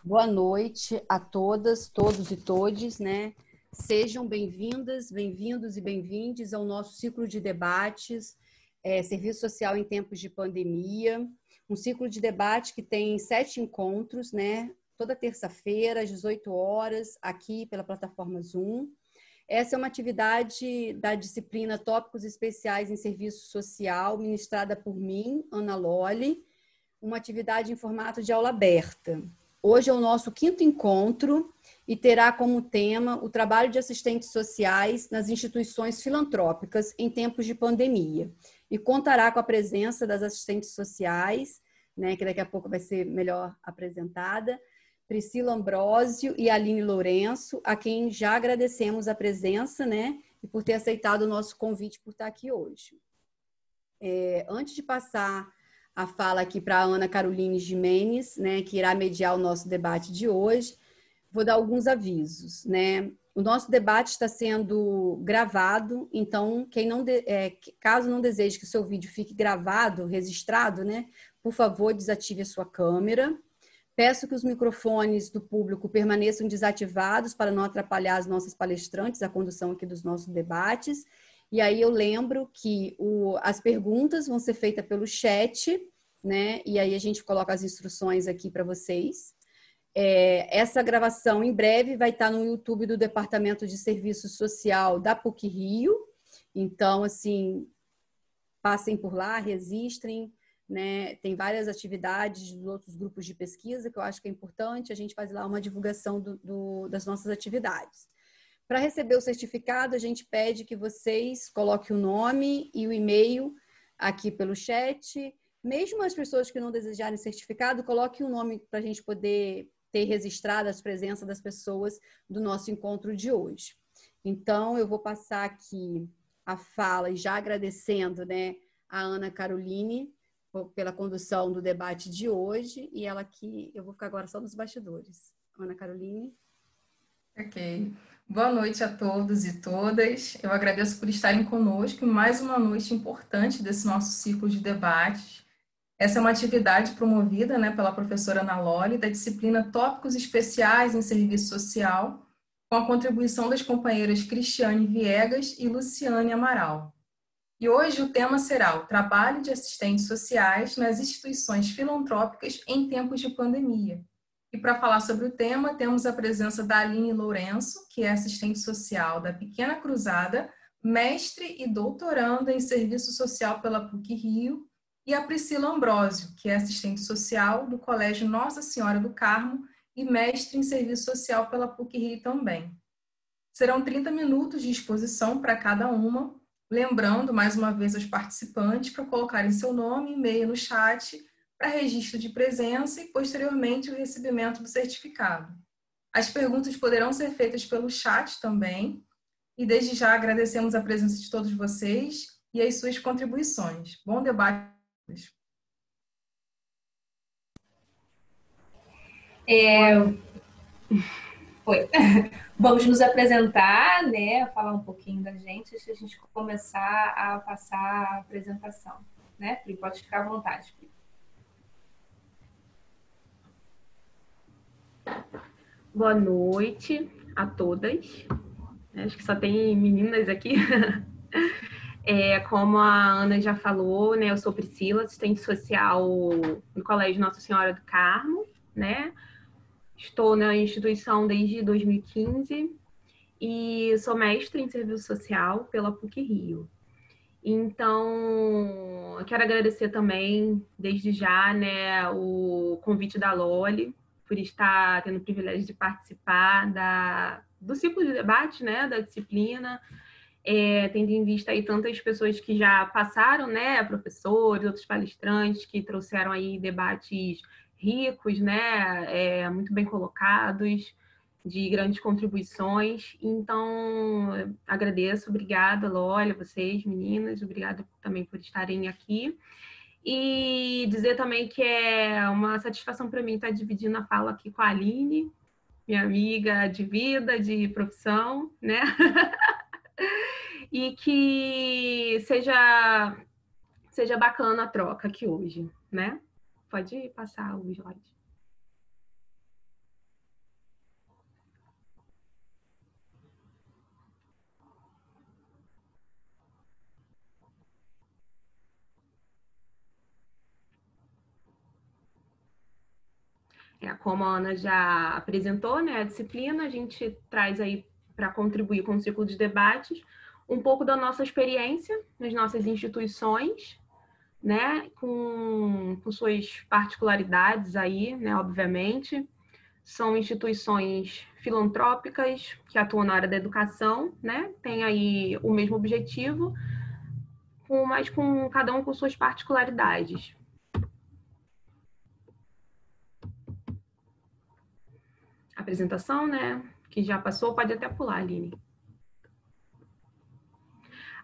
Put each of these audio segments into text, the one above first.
Boa noite a todas, todos e todes, né? Sejam bem-vindas, bem-vindos e bem-vindes ao nosso ciclo de debates, Serviço Social em Tempos de Pandemia, um ciclo de debate que tem 7 encontros, né? Toda terça-feira, às 18 horas, aqui pela plataforma Zoom. Essa é uma atividade da disciplina Tópicos Especiais em Serviço Social, ministrada por mim, Ana Lolli, uma atividade em formato de aula aberta. Hoje é o nosso 5º encontro e terá como tema o trabalho de assistentes sociais nas instituições filantrópicas em tempos de pandemia. E contará com a presença das assistentes sociais, né, que daqui a pouco vai ser melhor apresentada, Priscila Ambrósio e Aline Lourenço, a quem já agradecemos a presença, né, e por ter aceitado o nosso convite por estar aqui hoje. Antes de passar a fala aqui para a Ana Caroline Gimenez, né, que irá mediar o nosso debate de hoje, vou dar alguns avisos, né? O nosso debate está sendo gravado, então, caso não deseje que o seu vídeo fique gravado, registrado, né, por favor, desative a sua câmera. Peço que os microfones do público permaneçam desativados para não atrapalhar as nossas palestrantes, a condução aqui dos nossos debates. E aí eu lembro que as perguntas vão ser feitas pelo chat, né? E aí a gente coloca as instruções aqui para vocês. Essa gravação em breve vai estar no YouTube do Departamento de Serviço Social da PUC-Rio. Então, assim, passem por lá, registrem, né? Tem várias atividades dos outros grupos de pesquisa que eu acho que é importante. A gente faz lá uma divulgação das nossas atividades. Para receber o certificado, a gente pede que vocês coloquem o nome e o e-mail aqui pelo chat. Mesmo as pessoas que não desejarem certificado, coloquem o nome para a gente poder ter registrado a presença das pessoas do nosso encontro de hoje. Então, eu vou passar aqui a fala e já agradecendo, né, a Ana Caroline pela condução do debate de hoje, e ela aqui, eu vou ficar agora só nos bastidores. Ana Caroline. Ok. Boa noite a todos e todas. Eu agradeço por estarem conosco em mais uma noite importante desse nosso ciclo de debates. Essa é uma atividade promovida, né, pela professora Ana Lolli, da disciplina Tópicos Especiais em Serviço Social, com a contribuição das companheiras Cristiane Viegas e Luciane Amaral. E hoje o tema será o trabalho de assistentes sociais nas instituições filantrópicas em tempos de pandemia. E para falar sobre o tema, temos a presença da Aline Lourenço, que é assistente social da Pequena Cruzada, mestre e doutoranda em Serviço Social pela PUC-Rio, e a Priscila Ambrósio, que é assistente social do Colégio Nossa Senhora do Carmo e mestre em Serviço Social pela PUC-Rio também. Serão 30 minutos de exposição para cada uma, lembrando mais uma vez aos participantes para colocarem seu nome e e-mail no chat para registro de presença e, posteriormente, o recebimento do certificado. As perguntas poderão ser feitas pelo chat também, e desde já agradecemos a presença de todos vocês e as suas contribuições. Bom debate. Vamos nos apresentar, né, falar um pouquinho da gente, antes de a gente começar a passar a apresentação, né? Pri, pode ficar à vontade, Pri. Boa noite a todas. Acho que só tem meninas aqui. Como a Ana já falou, né, eu sou Priscila, assistente social no Colégio Nossa Senhora do Carmo, né? Estou na instituição desde 2015 e sou mestre em serviço social pela PUC-Rio. Então, eu quero agradecer também, desde já, né, o convite da Lolli, por estar tendo o privilégio de participar do ciclo de debate, né, da disciplina, tendo em vista aí tantas pessoas que já passaram, né, professores, outros palestrantes que trouxeram aí debates ricos, né, muito bem colocados, de grandes contribuições. Então, agradeço, obrigada, Lolli, vocês, meninas, obrigada também por estarem aqui. E dizer também que é uma satisfação para mim estar dividindo a fala aqui com a Aline, minha amiga de vida, de profissão, né? E que seja bacana a troca aqui hoje, né? Pode passar o slide. Como a Ana já apresentou, né, a disciplina, a gente traz aí para contribuir com o ciclo de debates um pouco da nossa experiência nas nossas instituições, né, com suas particularidades aí, né, obviamente. São instituições filantrópicas que atuam na área da educação, né, tem aí o mesmo objetivo, mas com cada um com suas particularidades. Apresentação, né, que já passou, pode até pular, Aline.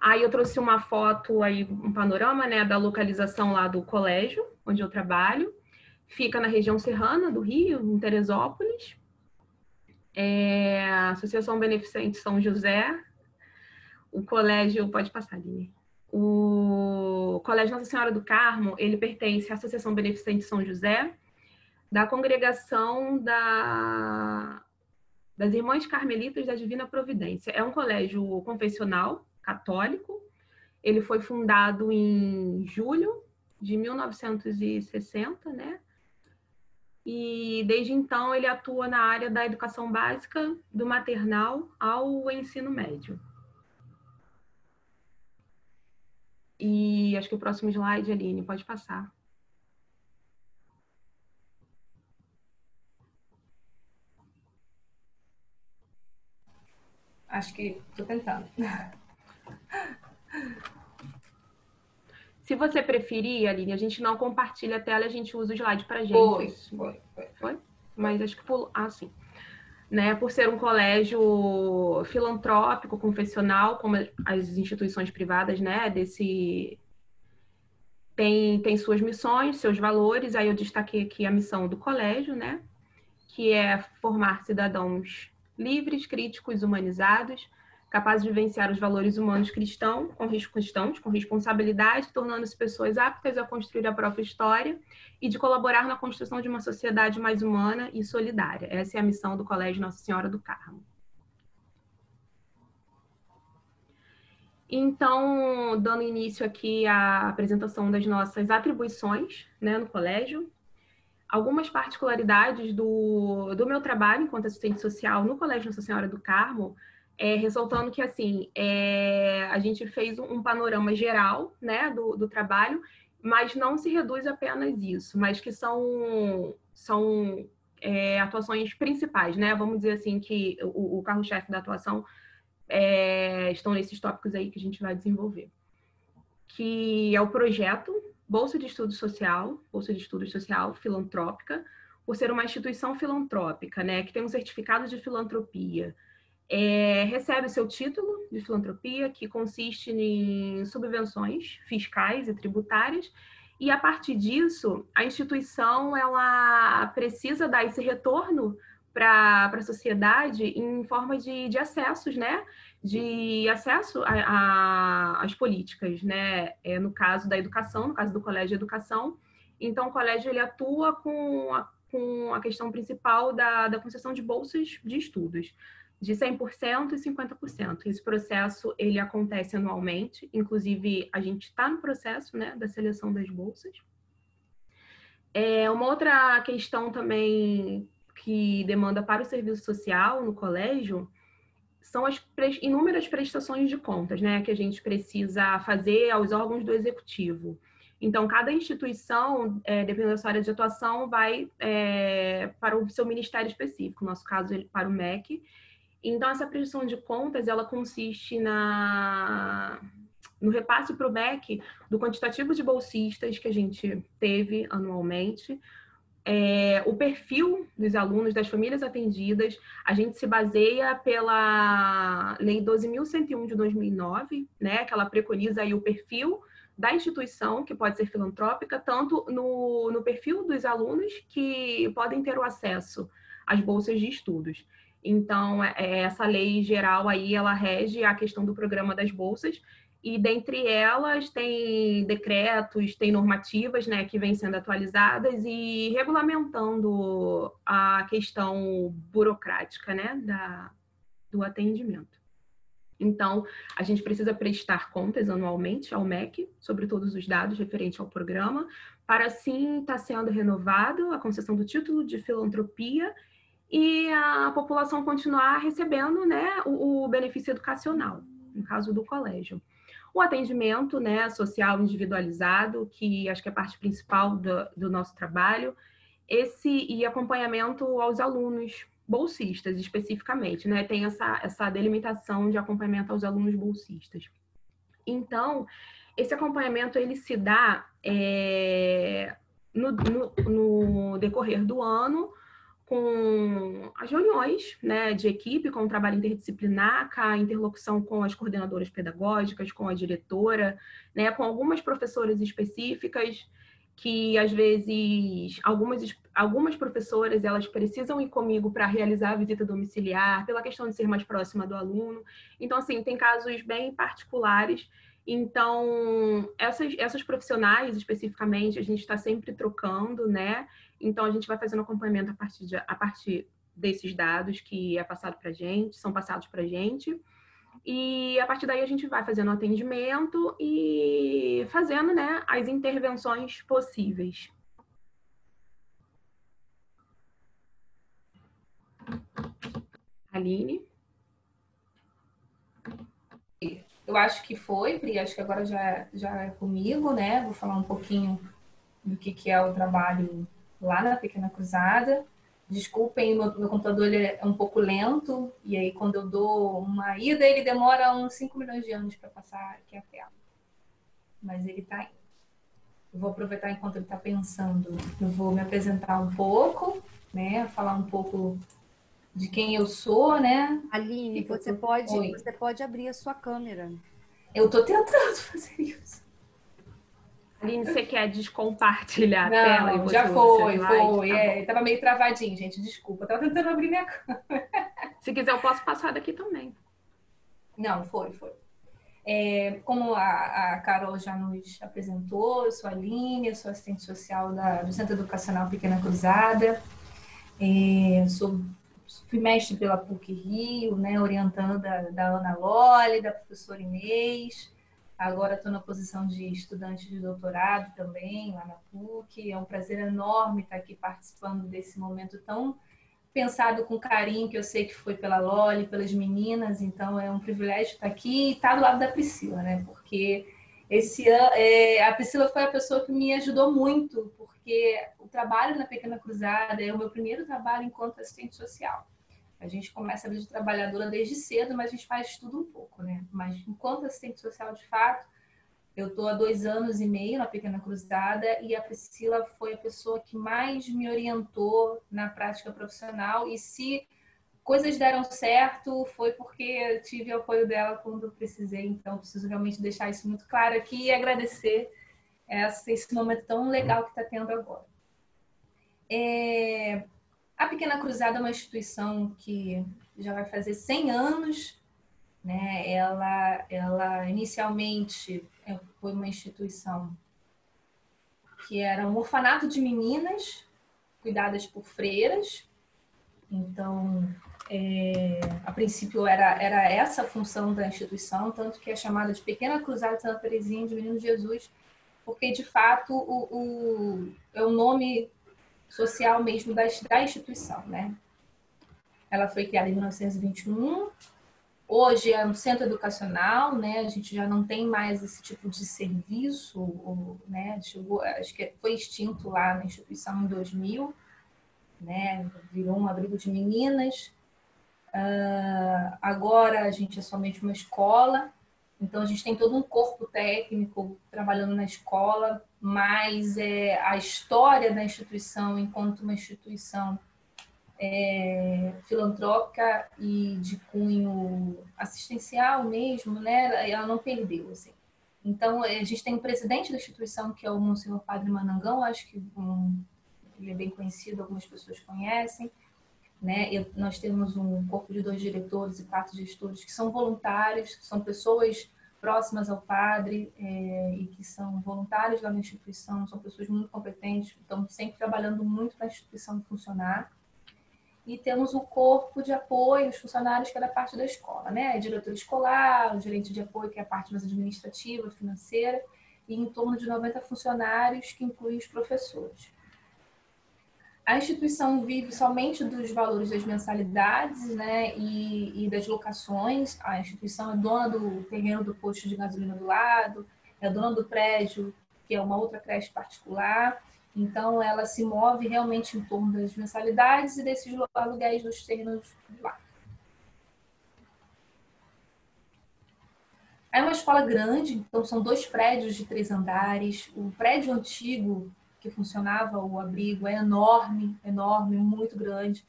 Aí eu trouxe uma foto aí, um panorama, né, da localização lá do colégio, onde eu trabalho. Fica na região serrana do Rio, em Teresópolis. A Associação Beneficente São José. O colégio, pode passar, Aline. O Colégio Nossa Senhora do Carmo, ele pertence à Associação Beneficente São José, da congregação das Irmãs Carmelitas da Divina Providência. É um colégio confessional, católico. Ele foi fundado em julho de 1960, né? E desde então ele atua na área da educação básica, do maternal ao ensino médio. E acho que o próximo slide, Aline, pode passar. Acho que estou tentando. Se você preferir, Aline, a gente não compartilha a tela, a gente usa o slide para gente. Foi? Mas acho que pulou. Ah, sim. Né, por ser um colégio filantrópico, confessional, como as instituições privadas, né, tem suas missões, seus valores. Aí eu destaquei aqui a missão do colégio, né, que é formar cidadãos livres, críticos, humanizados, capazes de vivenciar os valores humanos cristãos, com responsabilidade, tornando-se pessoas aptas a construir a própria história e de colaborar na construção de uma sociedade mais humana e solidária. Essa é a missão do Colégio Nossa Senhora do Carmo. Então, dando início aqui à apresentação das nossas atribuições, né, no colégio, algumas particularidades do meu trabalho enquanto assistente social no Colégio Nossa Senhora do Carmo, ressaltando que, assim, a gente fez um panorama geral, né, do trabalho, mas não se reduz apenas isso, mas que são atuações principais, né? Vamos dizer assim que o carro-chefe da atuação estão nesses tópicos aí que a gente vai desenvolver. Que é o projeto Bolsa de Estudo Social filantrópica, por ser uma instituição filantrópica, né, que tem um certificado de filantropia. Recebe o seu título de filantropia, que consiste em subvenções fiscais e tributárias, e a partir disso, a instituição ela precisa dar esse retorno para a sociedade em forma de acessos, né? De acesso às políticas, né? No caso da educação, no caso do Colégio de Educação. Então, o colégio ele atua com a questão principal da concessão de bolsas de estudos, de 100% e 50%. Esse processo ele acontece anualmente, inclusive a gente está no processo, né, da seleção das bolsas. Uma outra questão também que demanda para o serviço social no colégio são as inúmeras prestações de contas, né, que a gente precisa fazer aos órgãos do executivo. Então, cada instituição, dependendo da sua área de atuação, vai para o seu ministério específico, no nosso caso, para o MEC. Então, essa prestação de contas, ela consiste no repasse para o MEC do quantitativo de bolsistas que a gente teve anualmente, o perfil dos alunos, das famílias atendidas. A gente se baseia pela Lei 12.101 de 2009, né, que ela preconiza aí o perfil da instituição, que pode ser filantrópica, tanto no perfil dos alunos que podem ter o acesso às bolsas de estudos. Então, essa lei geral aí, ela rege a questão do programa das bolsas, e dentre elas tem decretos, tem normativas, né, que vêm sendo atualizadas e regulamentando a questão burocrática, né, do atendimento. Então, a gente precisa prestar contas anualmente ao MEC sobre todos os dados referentes ao programa, para assim estar sendo renovado a concessão do título de filantropia e a população continuar recebendo, né, o benefício educacional, no caso do colégio. O atendimento, né, social individualizado, que acho que é a parte principal do nosso trabalho, e acompanhamento aos alunos bolsistas, especificamente, né? Tem essa delimitação de acompanhamento aos alunos bolsistas. Então, esse acompanhamento, ele se dá no decorrer do ano, com as reuniões, né, de equipe, com o trabalho interdisciplinar, com a interlocução com as coordenadoras pedagógicas, com a diretora, né, com algumas professoras específicas, que às vezes algumas professoras elas precisam ir comigo para realizar a visita domiciliar, pela questão de ser mais próxima do aluno. Então, assim, tem casos bem particulares. Então, essas profissionais especificamente, a gente está sempre trocando, né? Então, a gente vai fazendo acompanhamento a partir desses dados que é passado para a gente, são passados para a gente. E a partir daí a gente vai fazendo o atendimento e fazendo, né, as intervenções possíveis. Aline? Eu acho que foi, Pri, acho que agora já é comigo, né? Vou falar um pouquinho do que é o trabalho lá na Pequena Cruzada. Desculpem, meu computador ele é um pouco lento, e aí quando eu dou uma ida, ele demora uns 5 milhões de anos para passar aqui a tela. Mas ele está indo. Eu vou aproveitar enquanto ele está pensando. Eu vou me apresentar um pouco, né? Falar um pouco de quem eu sou, né? Aline, você pode abrir a sua câmera. Eu estou tentando fazer isso. Aline, você quer descompartilhar a Não, tela? E já foi. Tá Tava meio travadinho, gente, desculpa. Eu tava tentando abrir minha câmera. Se quiser, eu posso passar daqui também. Não, foi. Como a Carol já nos apresentou, eu sou a Aline, eu sou assistente social do Centro Educacional Pequena Cruzada. Fui mestre pela PUC-Rio, né, orientando da Ana Loli, da professora Inês. Agora estou na posição de estudante de doutorado também, lá na PUC. É um prazer enorme estar aqui participando desse momento tão pensado com carinho, que eu sei que foi pela Loli, pelas meninas. Então, é um privilégio estar aqui e estar do lado da Priscila, né? Porque esse ano, a Priscila foi a pessoa que me ajudou muito, porque o trabalho na Pequena Cruzada é o meu primeiro trabalho enquanto assistente social. A gente começa a vida de trabalhadora desde cedo, mas a gente faz tudo um pouco, né? Mas enquanto assistente social, de fato, eu estou há 2 anos e meio na Pequena Cruzada, e a Priscila foi a pessoa que mais me orientou na prática profissional. E se coisas deram certo, foi porque eu tive o apoio dela quando eu precisei. Então, preciso realmente deixar isso muito claro aqui e agradecer esse momento tão legal que está tendo agora. A Pequena Cruzada é uma instituição que já vai fazer 100 anos, né? Ela inicialmente foi uma instituição que era um orfanato de meninas cuidadas por freiras. Então, a princípio era essa a função da instituição, tanto que é chamada de Pequena Cruzada de Santa Teresinha de Menino Jesus, porque de fato é o nome social mesmo da instituição, né? Ela foi criada em 1921. Hoje é um centro educacional, né? A gente já não tem mais esse tipo de serviço, né? Acho que foi extinto lá na instituição em 2000, né? Virou um abrigo de meninas. Agora a gente é somente uma escola, então a gente tem todo um corpo técnico trabalhando na escola, mas a história da instituição enquanto uma instituição filantrópica e de cunho assistencial mesmo, né? Ela não perdeu, assim. Então, a gente tem o presidente da instituição, que é o Monsenhor Padre Manangão, acho que ele é bem conhecido, algumas pessoas conhecem, né? Nós temos um corpo de 2 diretores e 4 gestores que são voluntários, que são pessoas próximas ao padre e que são voluntários lá na instituição, são pessoas muito competentes, estão sempre trabalhando muito para a instituição funcionar. e temos o corpo de apoio, os funcionários, que é da parte da escola, né? A diretora escolar, o gerente de apoio, que é a parte mais administrativa, financeira, e em torno de 90 funcionários, que inclui os professores. A instituição vive somente dos valores das mensalidades, né, e das locações. A instituição é dona do terreno do posto de gasolina do lado, é dona do prédio, que é uma outra creche particular. Então, ela se move realmente em torno das mensalidades e desses aluguéis dos terrenos do lado. É uma escola grande, então são 2 prédios de 3 andares. O prédio antigo que funcionava, o abrigo, é enorme, enorme, muito grande.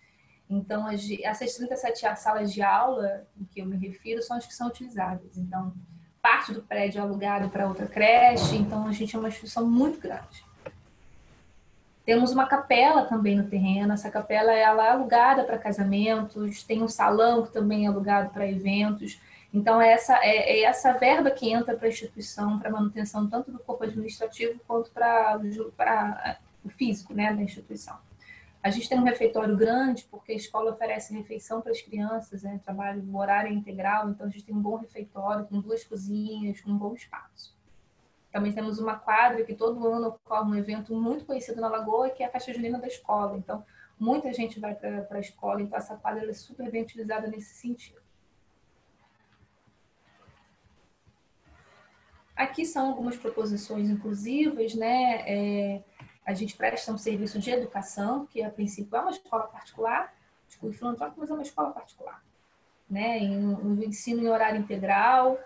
Então, essas 37 salas de aula em que eu me refiro são as que são utilizáveis. Então, parte do prédio é alugado para outra creche, então a gente é uma instituição muito grande. Temos uma capela também no terreno, essa capela ela é alugada para casamentos, tem um salão que também é alugado para eventos. Então, é essa verba que entra para a instituição, para manutenção tanto do corpo administrativo quanto para o físico, né, da instituição. A gente tem um refeitório grande, porque a escola oferece refeição para as crianças, né, trabalho no horário integral, então a gente tem um bom refeitório, com 2 cozinhas, com um bom espaço. Também temos uma quadra que todo ano ocorre um evento muito conhecido na Lagoa, que é a festa junina da escola. Então, muita gente vai para a escola, então essa quadra é super bem utilizada nesse sentido. Aqui são algumas proposições inclusivas, né? A gente presta um serviço de educação, que a princípio é uma escola particular, escola filantrópica, mas é uma escola particular, né? No ensino em horário integral,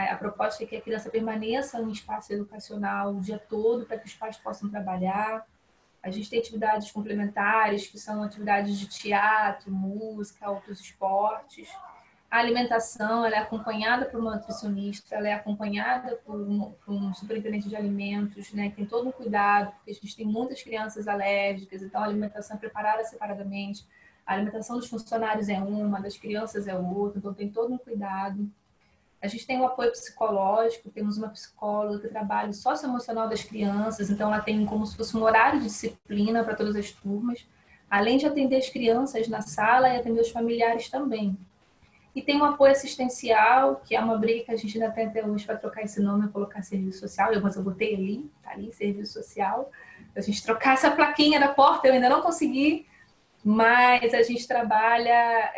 a proposta é que a criança permaneça no espaço educacional o dia todo, para que os pais possam trabalhar. A gente tem atividades complementares, que são atividades de teatro, música, outros esportes. A alimentação ela é acompanhada por uma nutricionista, ela é acompanhada por um superintendente de alimentos, né, que tem todo um cuidado, porque a gente tem muitas crianças alérgicas, então a alimentação é preparada separadamente. A alimentação dos funcionários é uma, das crianças é outra, então tem todo um cuidado. A gente tem um apoio psicológico, temos uma psicóloga que trabalha o socioemocional das crianças, então ela tem como se fosse um horário de disciplina para todas as turmas, além de atender as crianças na sala e atender os familiares também. E tem um apoio assistencial, que é uma briga que a gente ainda tem até hoje para trocar esse nome e colocar serviço social. Mas eu botei ali, tá ali, serviço social. A gente trocar essa plaquinha da porta, eu ainda não consegui, mas a gente trabalha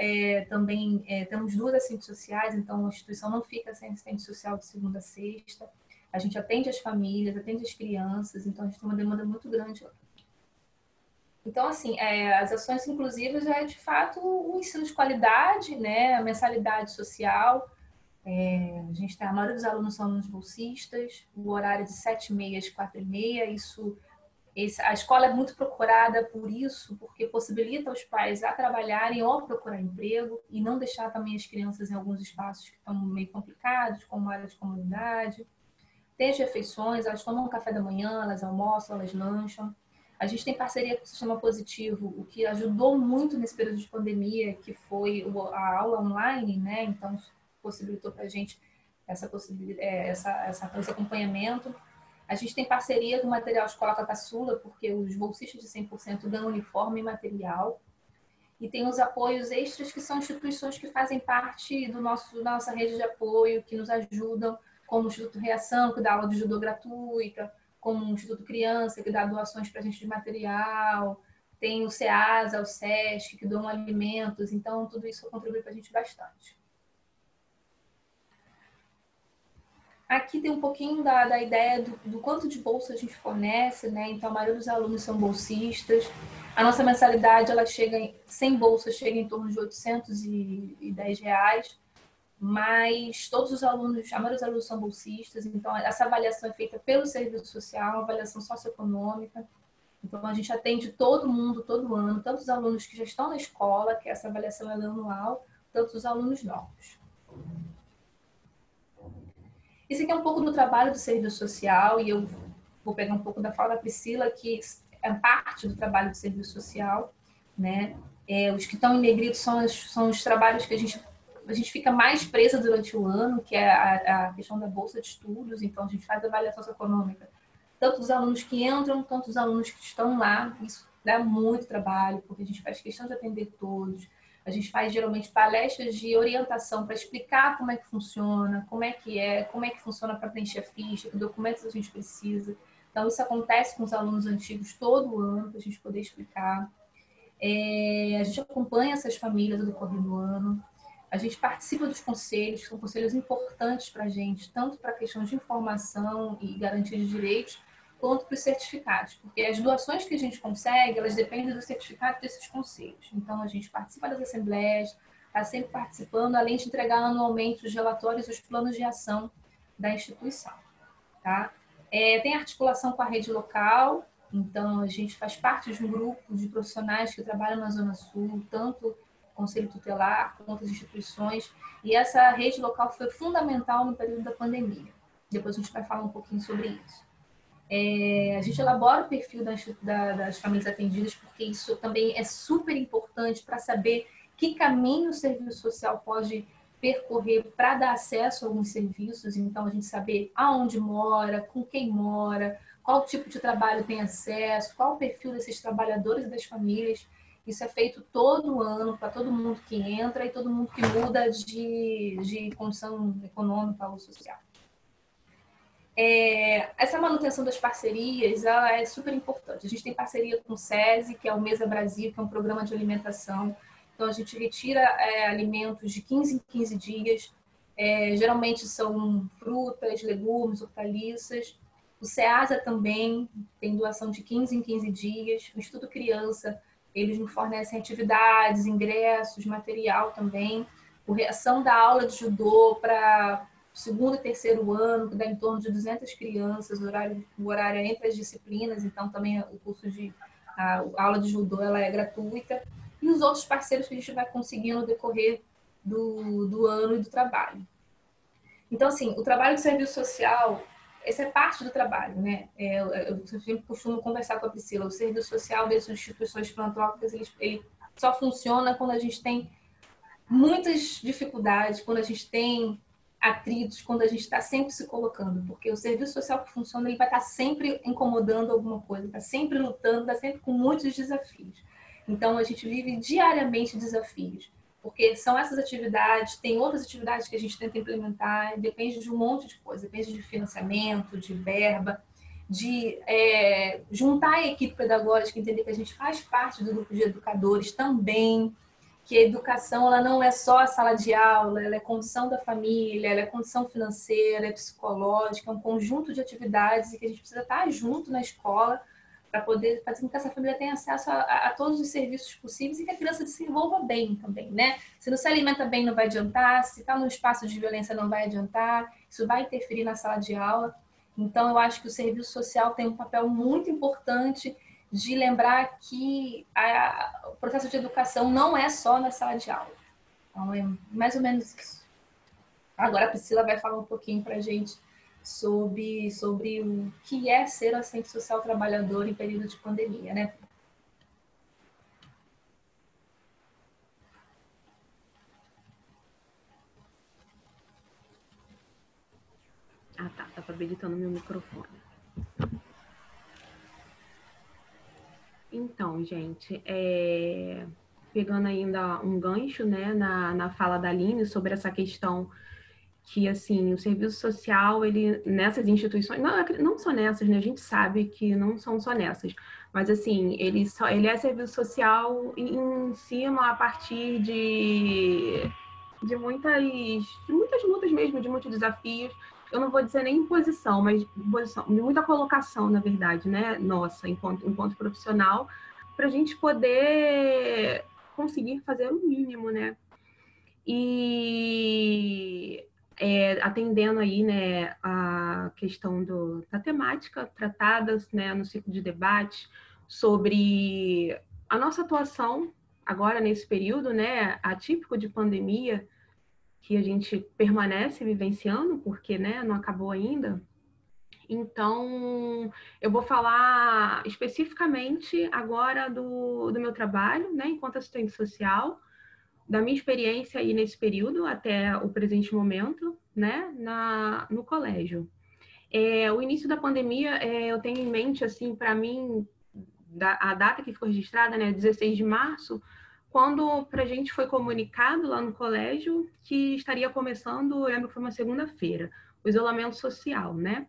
também, temos 2 assistentes sociais, então a instituição não fica sem assistente social de segunda a sexta. A gente atende as famílias, atende as crianças, então a gente tem uma demanda muito grande lá. Então, assim, as ações inclusivas é, de fato, o ensino de qualidade, né? A mensalidade social. A gente tem, a maioria dos alunos são alunos bolsistas, o horário de 7h30 às 4h30. A escola é muito procurada por isso, porque possibilita os pais a trabalharem ou a procurar emprego e não deixar também as crianças em alguns espaços que estão meio complicados, como área de comunidade. Tem as refeições, elas tomam café da manhã, elas almoçam, elas lancham. A gente tem parceria com o Sistema Positivo, o que ajudou muito nesse período de pandemia, que foi a aula online, né? Então, possibilitou para a gente esse acompanhamento. A gente tem parceria com o Material Escola Caçula, porque os bolsistas de 100% ganham uniforme e material. E tem os apoios extras, que são instituições que fazem parte da nossa rede de apoio, que nos ajudam, como o Instituto Reação, que dá aula de judô gratuita, como o Instituto Criança, que dá doações para a gente de material, tem o SEASA, o SESC, que doam alimentos, então tudo isso contribui para a gente bastante. Aqui tem um pouquinho da ideia do quanto de bolsa a gente fornece, né? Então, a maioria dos alunos são bolsistas. A nossa mensalidade, ela sem bolsa, chega em torno de R$810, mas todos os alunos, a maioria dos alunos são bolsistas, então essa avaliação é feita pelo serviço social, uma avaliação socioeconômica. Então, a gente atende todo mundo, todo ano, tanto os alunos que já estão na escola, que essa avaliação é anual, tanto os alunos novos. Isso aqui é um pouco do trabalho do serviço social, e eu vou pegar um pouco da fala da Priscila, que é parte do trabalho do serviço social, né? Os que estão em negrito são os trabalhos que a gente fica mais presa durante o ano, que é a questão da bolsa de estudos. Então, a gente faz avaliação socioeconômica tanto dos alunos que entram, quanto dos alunos que estão lá. Isso dá muito trabalho, porque a gente faz questão de atender todos. A gente faz, geralmente, palestras de orientação para explicar como é que funciona, como é que funciona para preencher a ficha, que documentos a gente precisa. Então, isso acontece com os alunos antigos todo ano, para a gente poder explicar. A gente acompanha essas famílias no decorrer do ano. A gente participa dos conselhos, que são conselhos importantes para a gente, tanto para a questão de informação e garantia de direitos, quanto para os certificados, porque as doações que a gente consegue, elas dependem do certificado desses conselhos. Então, a gente participa das assembleias, está sempre participando, além de entregar anualmente os relatórios e os planos de ação da instituição. Tá? Tem articulação com a rede local, então a gente faz parte de um grupo de profissionais que trabalham na Zona Sul, tanto o Conselho Tutelar quanto as instituições, e essa rede local foi fundamental no período da pandemia. Depois a gente vai falar um pouquinho sobre isso. A gente elabora o perfil das famílias atendidas, porque isso também é super importante para saber que caminho o serviço social pode percorrer para dar acesso a alguns serviços. Então, a gente saber aonde mora, com quem mora, qual tipo de trabalho tem acesso, qual o perfil desses trabalhadores e das famílias. Isso é feito todo ano para todo mundo que entra e todo mundo que muda de condição econômica ou social. Essa manutenção das parcerias, ela é super importante. A gente tem parceria com o SESI, que é o Mesa Brasil, que é um programa de alimentação. Então, a gente retira alimentos de 15 em 15 dias. Geralmente são frutas, legumes, hortaliças. O SEASA também tem doação de 15 em 15 dias. O Instituto Criança, eles nos fornecem atividades, ingressos, material também. A ação da aula de judô para segundo e terceiro ano, que dá em torno de 200 crianças, o horário é entre as disciplinas, então também o curso a aula de judô ela é gratuita, e os outros parceiros que a gente vai conseguir no decorrer do ano e do trabalho. Então, assim, o trabalho do serviço social, essa é parte do trabalho, né? Eu sempre costumo conversar com a Priscila, o serviço social dessas instituições filantrópicas, ele só funciona quando a gente tem muitas dificuldades, quando a gente tem atritos, quando a gente está sempre se colocando, porque o serviço social que funciona, ele vai estar sempre incomodando alguma coisa, está sempre lutando, está sempre com muitos desafios. Então, a gente vive diariamente desafios, porque são essas atividades, tem outras atividades que a gente tenta implementar, depende de um monte de coisa, depende de financiamento, de verba, de juntar a equipe pedagógica, entender que a gente faz parte do grupo de educadores também, que a educação ela não é só a sala de aula, ela é condição da família, ela é condição financeira, é psicológica, é um conjunto de atividades e que a gente precisa estar junto na escola para poder fazer com que essa família tenha acesso a todos os serviços possíveis e que a criança se envolva bem também, né? Se não se alimenta bem, não vai adiantar, se está num espaço de violência, não vai adiantar, isso vai interferir na sala de aula. Então, eu acho que o serviço social tem um papel muito importante de lembrar que o processo de educação não é só na sala de aula. Então, é mais ou menos isso. Agora a Priscila vai falar um pouquinho para a gente sobre o que é ser assistente social trabalhador em período de pandemia, né? Tá habilitando meu microfone. Então, gente, pegando ainda um gancho, né, na fala da Aline sobre essa questão que, assim, o serviço social, ele, nessas instituições, não só nessas, né, a gente sabe que não são só nessas, mas, assim, ele é serviço social em cima a partir de muitas lutas mesmo, de muitos desafios. Eu não vou dizer nem imposição, mas de muita colocação, na verdade, né, nossa, enquanto profissional, para a gente poder conseguir fazer o mínimo, né? E atendendo aí, né, a questão da temática tratada, né, no ciclo de debate sobre a nossa atuação agora nesse período, né, atípico de pandemia, que a gente permanece vivenciando, porque, né, não acabou ainda. Então, eu vou falar especificamente agora do meu trabalho, né, enquanto assistente social, da minha experiência aí nesse período até o presente momento, né, no colégio. O início da pandemia, eu tenho em mente, assim, para mim, a data que ficou registrada, né, 16 de março, quando para a gente foi comunicado lá no colégio que estaria começando, eu lembro que foi uma segunda-feira, o isolamento social, né?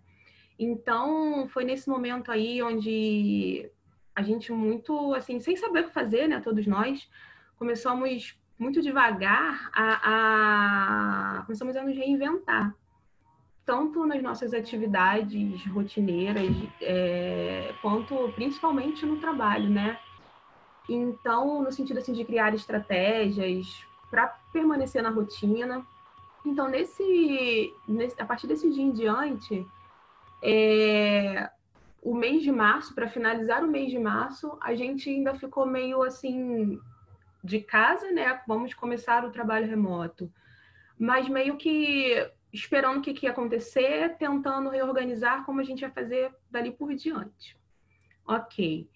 Então, foi nesse momento aí onde a gente muito, assim, sem saber o que fazer, né, todos nós, começamos muito devagar começamos a nos reinventar, tanto nas nossas atividades rotineiras, quanto principalmente no trabalho, né? Então, no sentido assim de criar estratégias para permanecer na rotina. Então, a partir desse dia em diante, o mês de março, para finalizar o mês de março, a gente ainda ficou meio assim de casa, né? Vamos começar o trabalho remoto, mas meio que esperando o que ia acontecer, tentando reorganizar como a gente ia fazer dali por diante. Ok.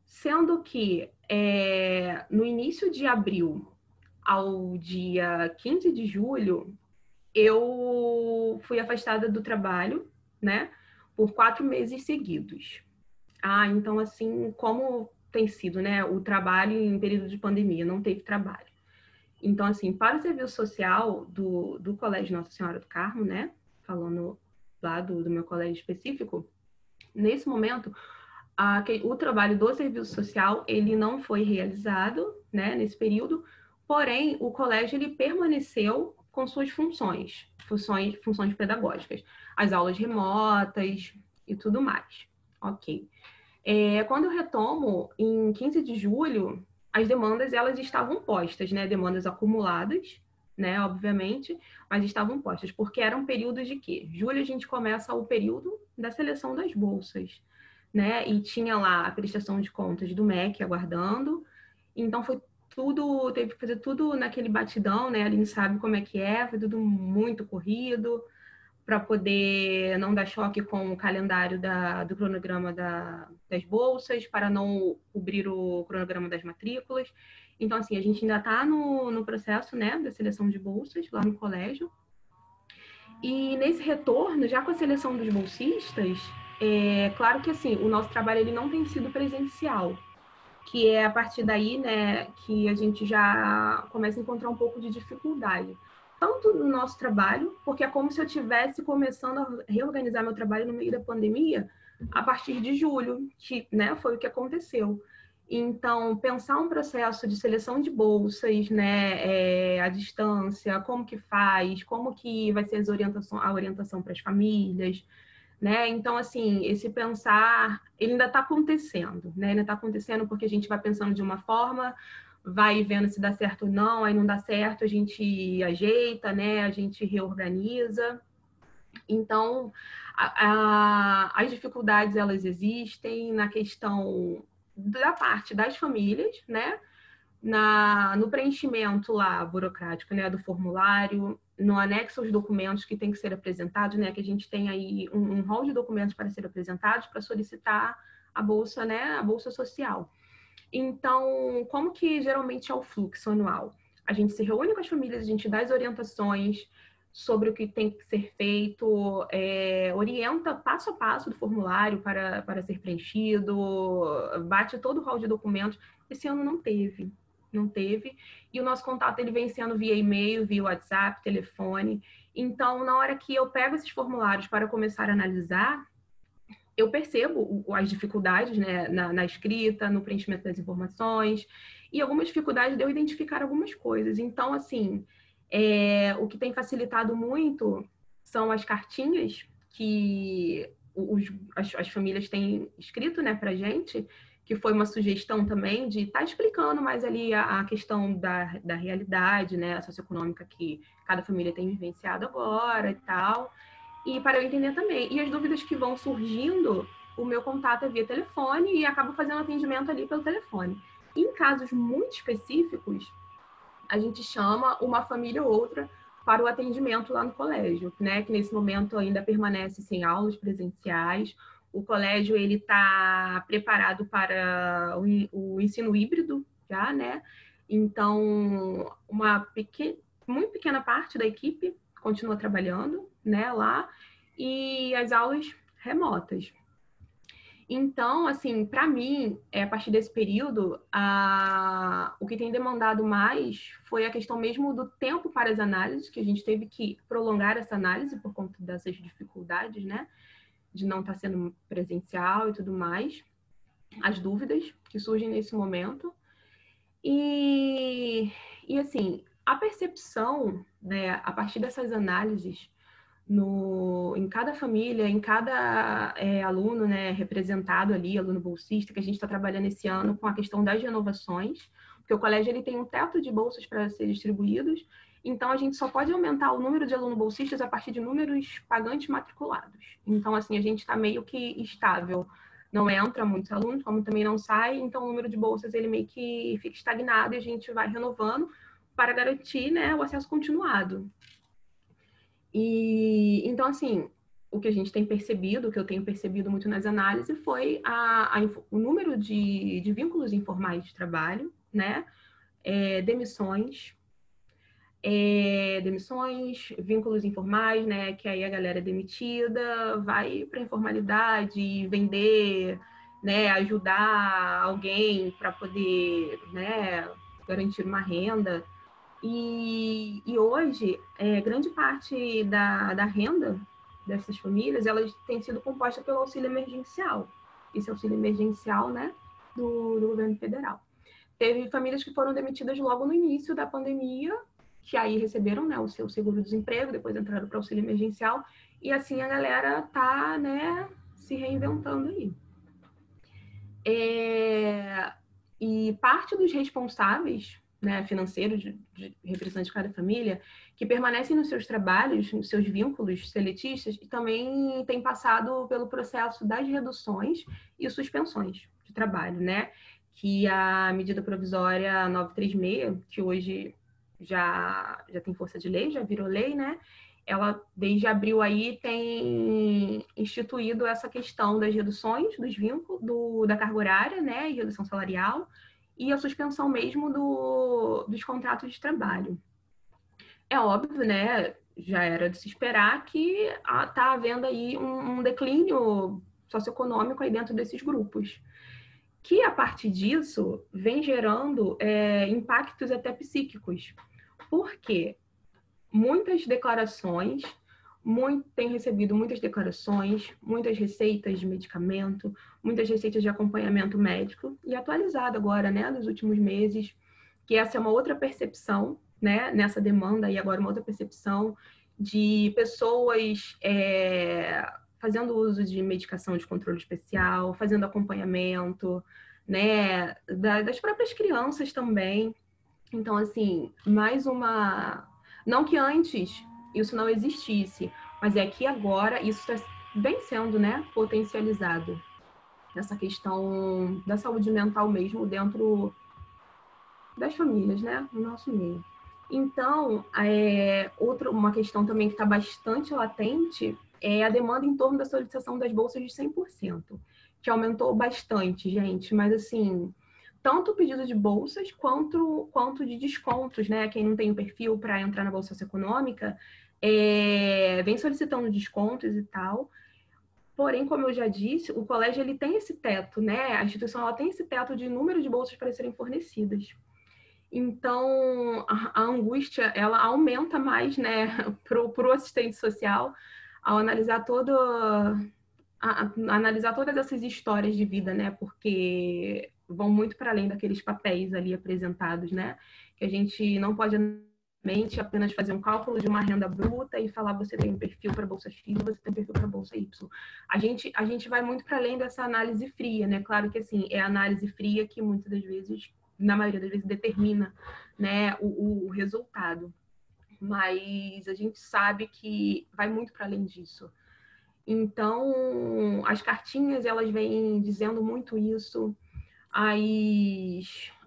Sendo que no início de abril ao dia 15 de julho, eu fui afastada do trabalho, né? Por 4 meses seguidos. Então, assim, como tem sido, né? O trabalho em período de pandemia, não teve trabalho. Então, assim, para o serviço social do Colégio Nossa Senhora do Carmo, né? Falando lá do meu colégio específico, nesse momento, o trabalho do serviço social, ele não foi realizado, né, nesse período, porém, o colégio, ele permaneceu com suas funções pedagógicas, as aulas remotas e tudo mais. Ok. Quando eu retomo, em 15 de julho, as demandas, elas estavam postas, né, demandas acumuladas, né, obviamente, mas estavam postas, porque eram períodos de quê? Julho a gente começa o período da seleção das bolsas, né? E tinha lá a prestação de contas do MEC aguardando. Então foi tudo, teve que fazer tudo naquele batidão, né? A gente sabe como é que foi tudo muito corrido para poder não dar choque com o calendário do cronograma das bolsas, para não cobrir o cronograma das matrículas. Então, assim, a gente ainda está no processo, né, da seleção de bolsas lá no colégio. E nesse retorno, já com a seleção dos bolsistas, claro que assim, o nosso trabalho ele não tem sido presencial, que é a partir daí, né, que a gente já começa a encontrar um pouco de dificuldade. Tanto no nosso trabalho, porque é como se eu estivesse começando a reorganizar meu trabalho no meio da pandemia, a partir de julho, que, né, foi o que aconteceu. Então, pensar um processo de seleção de bolsas, né, à distância, como que faz, como que vai ser a orientação para as famílias, né? Então, assim, esse pensar, ele ainda está acontecendo, né? Ainda está acontecendo porque a gente vai pensando de uma forma, vai vendo se dá certo ou não, aí não dá certo, a gente ajeita, né? A gente reorganiza. Então, as dificuldades, elas existem na questão da parte das famílias, né? No preenchimento lá burocrático, né, do formulário, no anexo aos documentos que tem que ser apresentados, né, que a gente tem aí um rol de documentos para ser apresentados para solicitar a bolsa, né, a bolsa social. Então, como que geralmente é o fluxo anual? A gente se reúne com as famílias, a gente dá as orientações sobre o que tem que ser feito, orienta passo a passo do formulário para ser preenchido, bate todo o rol de documentos. Esse ano não teve, e o nosso contato ele vem sendo via e-mail, via WhatsApp, telefone. Então, na hora que eu pego esses formulários para começar a analisar, eu percebo as dificuldades, né, na escrita, no preenchimento das informações, e algumas dificuldades de eu identificar algumas coisas. Então, assim, o que tem facilitado muito são as cartinhas que as famílias têm escrito, né, para a gente, que foi uma sugestão também de estar explicando mais ali a questão da realidade, né, socioeconômica que cada família tem vivenciado agora e tal, e para eu entender também. E as dúvidas que vão surgindo, o meu contato é via telefone e acabo fazendo atendimento ali pelo telefone. Em casos muito específicos, a gente chama uma família ou outra para o atendimento lá no colégio, né? Que nesse momento ainda permanece sem aulas presenciais. O colégio ele está preparado para o ensino híbrido já, né? Então, muito pequena parte da equipe continua trabalhando, né, lá, e as aulas remotas. Então, assim, para mim, a partir desse período, o que tem demandado mais foi a questão mesmo do tempo para as análises, que a gente teve que prolongar essa análise por conta dessas dificuldades, né? De não estar sendo presencial e tudo mais. As dúvidas que surgem nesse momento. E assim, a percepção, né, a partir dessas análises, em cada família, em cada aluno, né, representado ali, aluno bolsista, que a gente está trabalhando esse ano com a questão das renovações, porque o colégio ele tem um teto de bolsas para ser distribuídos, então a gente só pode aumentar o número de alunos bolsistas a partir de números pagantes matriculados. Então, assim, a gente está meio que estável. Não entra muitos alunos, como também não sai, então o número de bolsas ele meio que fica estagnado e a gente vai renovando para garantir, né, o acesso continuado. E então, assim, o que a gente tem percebido, o que eu tenho percebido muito nas análises foi o número de vínculos informais de trabalho, né? Demissões, vínculos informais, né? Que aí a galera é demitida, vai para a informalidade, vender, né? Ajudar alguém para poder, né? Garantir uma renda. E hoje, grande parte da renda dessas famílias, elas têm sido composta pelo auxílio emergencial. Esse auxílio emergencial, né, do governo federal. Teve famílias que foram demitidas logo no início da pandemia, que aí receberam, né, o seu seguro-desemprego, depois entraram para o auxílio emergencial, e assim a galera tá, né, se reinventando aí. E parte dos responsáveis, né, financeiros, de representantes de cada família, que permanecem nos seus trabalhos, nos seus vínculos seletistas, e também têm passado pelo processo das reduções e suspensões de trabalho, né? Que a medida provisória 936, que hoje já tem força de lei, já virou lei, né? Ela, desde abril aí, tem instituído essa questão das reduções dos vínculos, da carga horária, né, e redução salarial, e a suspensão mesmo dos contratos de trabalho. É óbvio, né, já era de se esperar que está havendo aí um declínio socioeconômico aí dentro desses grupos, que a partir disso vem gerando impactos até psíquicos. Por quê? Muitas declarações, tenho recebido muitas declarações, muitas receitas de medicamento, muitas receitas de acompanhamento médico, e atualizado agora, né, nos últimos meses, que essa é uma outra percepção, né, nessa demanda, e agora uma outra percepção de pessoas fazendo uso de medicação de controle especial, fazendo acompanhamento, né, das próprias crianças também. Então, assim, mais uma... Não que antes isso não existisse, mas é que agora isso vem sendo, né, potencializado. Essa questão da saúde mental mesmo dentro das famílias, né, no nosso meio. Então, uma questão também que está bastante latente é a demanda em torno da solicitação das bolsas de 100%, que aumentou bastante, gente, mas assim... tanto o pedido de bolsas quanto de descontos, né? Quem não tem o perfil para entrar na Bolsa Socioeconômica vem solicitando descontos e tal. Porém, como eu já disse, o colégio ele tem esse teto, né? A instituição ela tem esse teto de número de bolsas para serem fornecidas. Então, a angústia ela aumenta mais, né, pro assistente social ao analisar analisar todas essas histórias de vida, né? Porque vão muito para além daqueles papéis ali apresentados, né? Que a gente não pode apenas fazer um cálculo de uma renda bruta e falar você tem um perfil para bolsa X, você tem um perfil para bolsa Y. A gente vai muito para além dessa análise fria, né? Claro que assim, é a análise fria que muitas das vezes, na maioria das vezes, determina, né, o resultado. Mas a gente sabe que vai muito para além disso. Então, as cartinhas, elas vêm dizendo muito isso.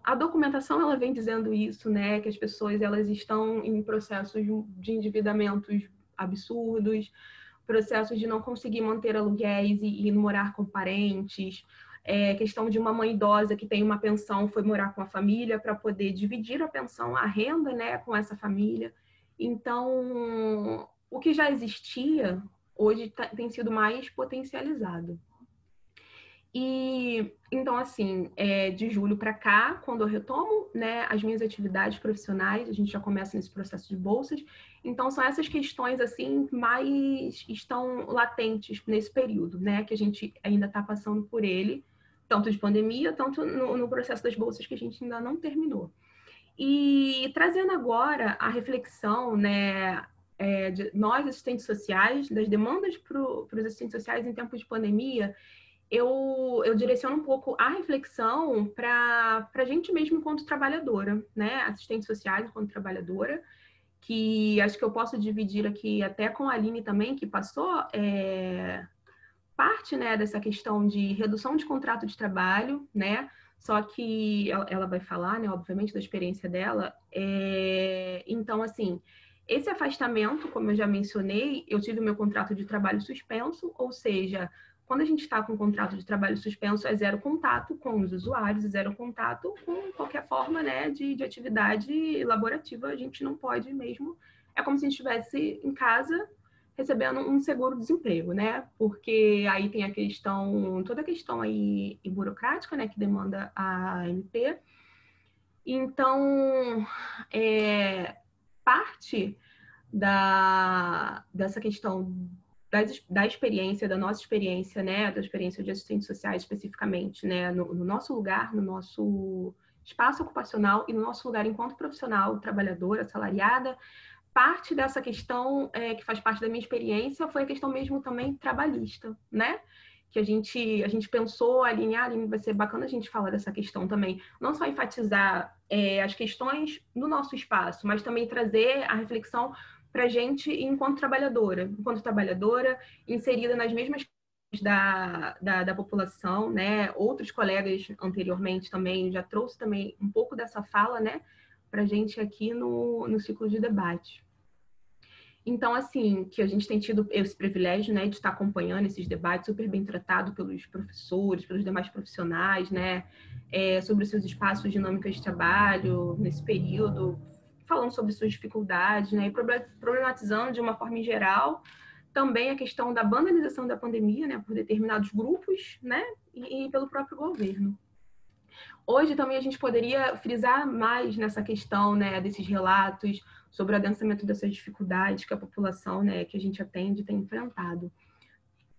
A documentação, ela vem dizendo isso, né? Que as pessoas, elas estão em processos de endividamentos absurdos, processos de não conseguir manter aluguéis e ir morar com parentes, questão de uma mãe idosa que tem uma pensão, foi morar com a família para poder dividir a pensão, a renda, né, com essa família. Então, o que já existia, hoje tem sido mais potencializado. E então, assim, de julho para cá, quando eu retomo, né, as minhas atividades profissionais, a gente já começa nesse processo de bolsas. Então, são essas questões, assim, mais estão latentes nesse período, né, que a gente ainda está passando por ele, tanto de pandemia, tanto no processo das bolsas que a gente ainda não terminou. E trazendo agora a reflexão, né, de nós, assistentes sociais, das demandas para os assistentes sociais em tempos de pandemia, eu direciono um pouco a reflexão para a gente mesmo enquanto trabalhadora, né? Assistente social enquanto trabalhadora, que acho que eu posso dividir aqui até com a Aline também, que passou parte, né, dessa questão de redução de contrato de trabalho, né? Só que ela vai falar, né, obviamente, da experiência dela. Então, assim, esse afastamento, como eu já mencionei, eu tive meu contrato de trabalho suspenso, ou seja, quando a gente está com um contrato de trabalho suspenso, é zero contato com os usuários, zero contato com qualquer forma, né, de atividade laborativa. A gente não pode mesmo. É como se a gente estivesse em casa recebendo um seguro-desemprego, né? Porque aí tem a questão, toda a questão aí burocrática, né, que demanda a AMP. Então, parte dessa questão da experiência, da nossa experiência, né, da experiência de assistentes sociais especificamente, né, no nosso lugar, no nosso espaço ocupacional e no nosso lugar enquanto profissional, trabalhadora, assalariada, parte dessa questão que faz parte da minha experiência foi a questão mesmo também trabalhista, né? Que a gente pensou, Aline, vai ser bacana a gente falar dessa questão também, não só enfatizar as questões no nosso espaço, mas também trazer a reflexão para a gente enquanto trabalhadora, inserida nas mesmas da população, né? Outros colegas anteriormente também já trouxe também um pouco dessa fala, né, para a gente aqui no ciclo de debate. Então, assim, que a gente tem tido esse privilégio, né, de estar acompanhando esses debates super bem tratado pelos professores, pelos demais profissionais, né, sobre os seus espaços, dinâmicas de trabalho nesse período, falando sobre suas dificuldades, né, e problematizando de uma forma em geral também a questão da banalização da pandemia, né, por determinados grupos, né, e pelo próprio governo. Hoje também a gente poderia frisar mais nessa questão, né, desses relatos sobre o adensamento dessas dificuldades que a população, né, que a gente atende tem enfrentado.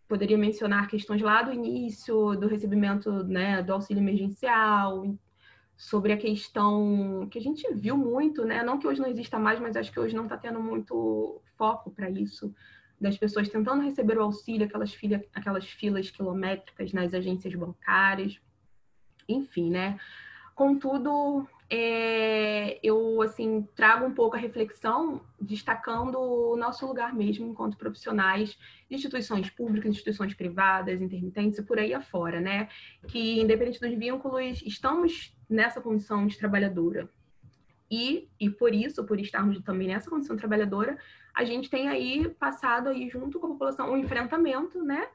Poderia mencionar questões lá do início do recebimento, né, do auxílio emergencial, sobre a questão que a gente viu muito, né, não que hoje não exista mais, mas acho que hoje não está tendo muito foco para isso, das pessoas tentando receber o auxílio, aquelas filas quilométricas nas agências bancárias, enfim, né? Contudo, eu, assim, trago um pouco a reflexão, destacando o nosso lugar mesmo enquanto profissionais de instituições públicas, instituições privadas, intermitentes e por aí afora, né? Que, independente dos vínculos, estamos nessa condição de trabalhadora. E por isso, por estarmos também nessa condição trabalhadora, a gente tem aí passado aí junto com a população um enfrentamento, né,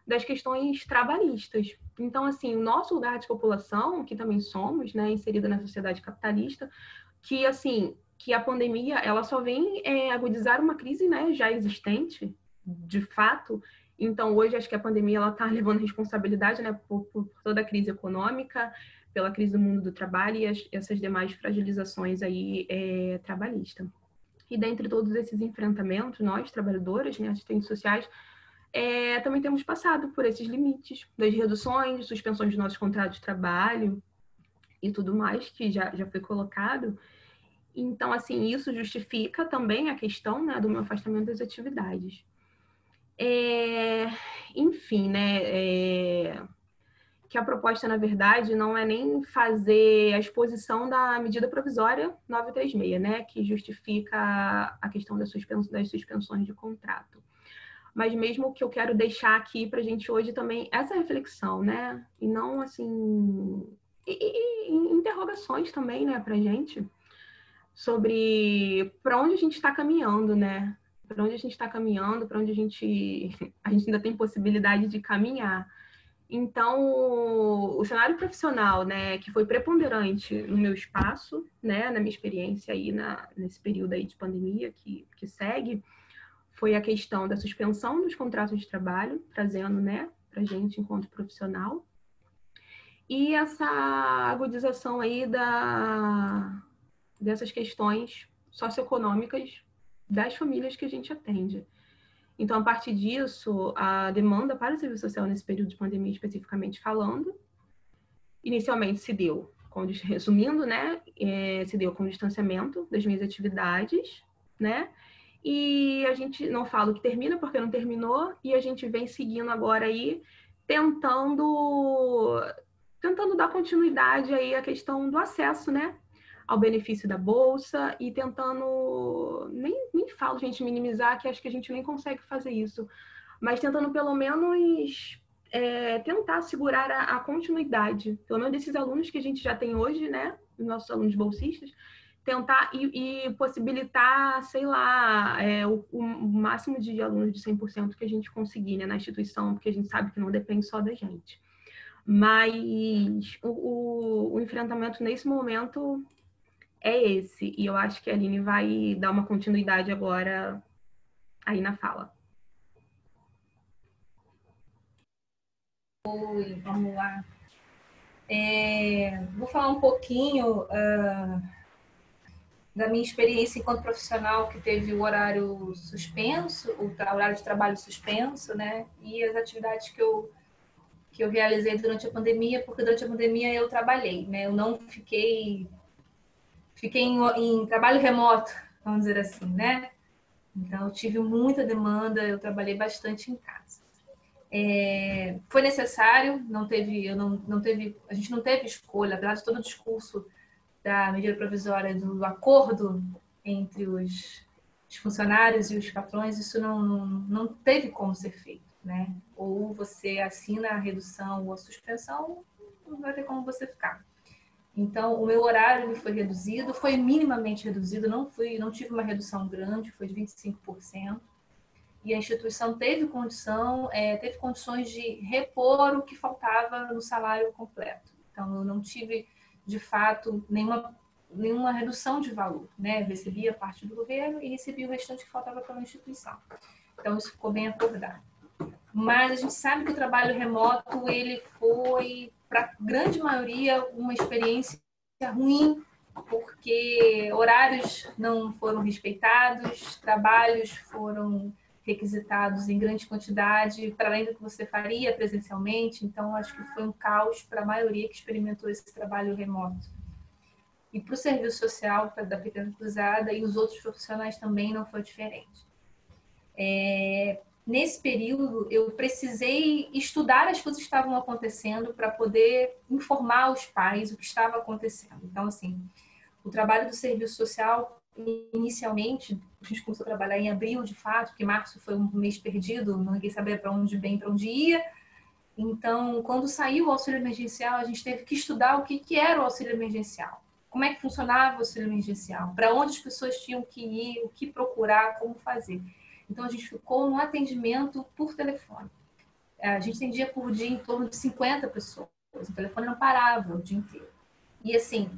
das questões trabalhistas. Então, assim, o nosso lugar de população, que também somos, né, inserida na sociedade capitalista, que, assim, que a pandemia, ela só vem agudizar uma crise, né, já existente, de fato. Então, hoje, acho que a pandemia, ela está levando responsabilidade, né, por toda a crise econômica, pela crise do mundo do trabalho e essas demais fragilizações aí trabalhistas. E dentre todos esses enfrentamentos, nós, trabalhadoras, né, assistentes sociais, também temos passado por esses limites das reduções, suspensões de nossos contratos de trabalho e tudo mais que já foi colocado. Então, assim, isso justifica também a questão, né, do meu afastamento das atividades. Enfim, né, que a proposta, na verdade, não é nem fazer a exposição da medida provisória 936, né, que justifica a questão das suspensões de contrato. Mas mesmo que eu quero deixar aqui para a gente hoje também essa reflexão, né? E não, assim... E interrogações também, né, para a gente, sobre para onde a gente está caminhando, né? Para onde a gente está caminhando, para onde a gente ainda tem possibilidade de caminhar. Então, o cenário profissional, né, que foi preponderante no meu espaço, né, na minha experiência aí nesse período aí de pandemia que segue, foi a questão da suspensão dos contratos de trabalho, trazendo, né, para a gente enquanto profissional, e essa agudização aí dessas questões socioeconômicas das famílias que a gente atende. Então, a partir disso, a demanda para o serviço social nesse período de pandemia, especificamente falando, inicialmente se deu, resumindo, né, se deu com o distanciamento das minhas atividades, né, e a gente não fala que termina porque não terminou, e a gente vem seguindo agora aí, tentando dar continuidade aí à questão do acesso, né, ao benefício da bolsa, e tentando, nem falo, gente, minimizar, que acho que a gente nem consegue fazer isso, mas tentando pelo menos tentar segurar a continuidade, pelo menos desses alunos que a gente já tem hoje, né, os nossos alunos bolsistas, tentar e possibilitar, sei lá, o máximo de alunos de 100% que a gente conseguir, né, na instituição, porque a gente sabe que não depende só da gente. Mas o enfrentamento nesse momento é esse, e eu acho que a Aline vai dar uma continuidade agora aí na fala. Oi, vamos lá. Vou falar um pouquinho da minha experiência enquanto profissional que teve o horário suspenso, o horário de trabalho suspenso, né? E as atividades que eu realizei durante a pandemia, porque durante a pandemia eu trabalhei, né? Eu não fiquei em trabalho remoto, vamos dizer assim, né? Então, eu tive muita demanda, eu trabalhei bastante em casa. Foi necessário, a gente não teve escolha, apesar de todo o discurso da medida provisória do acordo entre os funcionários e os patrões, isso não teve como ser feito, né? Ou você assina a redução ou a suspensão, não vai ter como você ficar. Então, o meu horário foi reduzido, foi minimamente reduzido, não tive uma redução grande, foi de 25%. E a instituição teve condições de repor o que faltava no salário completo. Então, eu não tive, de fato, nenhuma redução de valor, né? Eu recebia a parte do governo e recebia o restante que faltava pela instituição. Então, isso ficou bem acordado. Mas a gente sabe que o trabalho remoto, ele foi, para a grande maioria, uma experiência ruim, porque horários não foram respeitados, trabalhos foram requisitados em grande quantidade, para além do que você faria presencialmente. Então, acho que foi um caos para a maioria que experimentou esse trabalho remoto. E para o serviço social da Pequena Cruzada e os outros profissionais também não foi diferente. Nesse período, eu precisei estudar as coisas que estavam acontecendo para poder informar os pais o que estava acontecendo. Então, assim, o trabalho do serviço social, inicialmente, a gente começou a trabalhar em abril, de fato, porque março foi um mês perdido, ninguém sabia para onde bem, para onde ia. Então, quando saiu o auxílio emergencial, a gente teve que estudar o que era o auxílio emergencial. Como é que funcionava o auxílio emergencial? Para onde as pessoas tinham que ir, o que procurar, como fazer. Então, a gente ficou no atendimento por telefone. A gente atendia por dia em torno de 50 pessoas. O telefone não parava o dia inteiro. E, assim,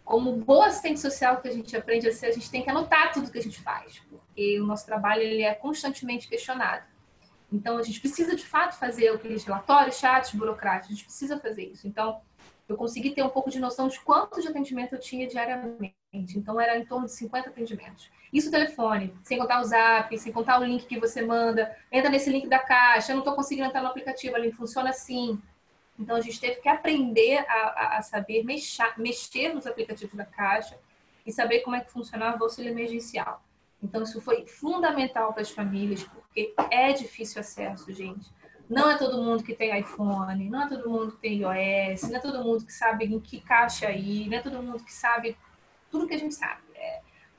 como boa assistente social que a gente aprende a ser, a gente tem que anotar tudo que a gente faz, porque o nosso trabalho ele é constantemente questionado. Então, a gente precisa, de fato, fazer aqueles relatórios, chats burocráticos, a gente precisa fazer isso. Então, eu consegui ter um pouco de noção de quanto de atendimento eu tinha diariamente. Então, era em torno de 50 atendimentos. Isso telefone, sem contar o Zap, sem contar o link que você manda. Entra nesse link da Caixa, eu não estou conseguindo entrar no aplicativo, o link funciona assim. Então, a gente teve que aprender a saber mexer nos aplicativos da Caixa e saber como é que funcionava o auxílio emergencial. Então, isso foi fundamental para as famílias, porque é difícil acesso, gente. Não é todo mundo que tem iPhone, não é todo mundo que tem iOS, não é todo mundo que sabe em que caixa ir, não é todo mundo que sabe tudo que a gente sabe.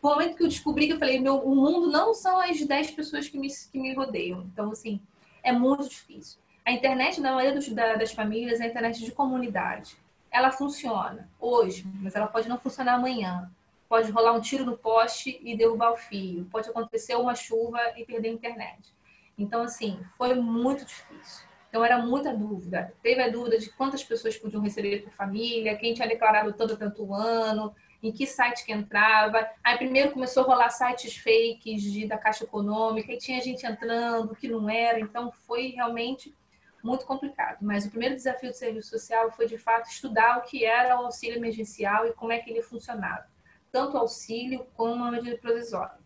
No momento que eu descobri que eu falei, o mundo não são as 10 pessoas que me rodeiam. Então, assim, é muito difícil. A internet, na maioria das famílias, é a internet de comunidade. Ela funciona hoje, mas ela pode não funcionar amanhã. Pode rolar um tiro no poste e derrubar o fio. Pode acontecer uma chuva e perder a internet. Então, assim, foi muito difícil. Então, era muita dúvida. Teve a dúvida de quantas pessoas podiam receber por família, quem tinha declarado tanto ano. em que site que entrava. Aí primeiro começou a rolar sites fakes da Caixa Econômica, e tinha gente entrando que não era, então foi realmente muito complicado. Mas o primeiro desafio do serviço social foi, de fato, estudar o que era o auxílio emergencial e como é que ele funcionava, tanto o auxílio como a medida provisória.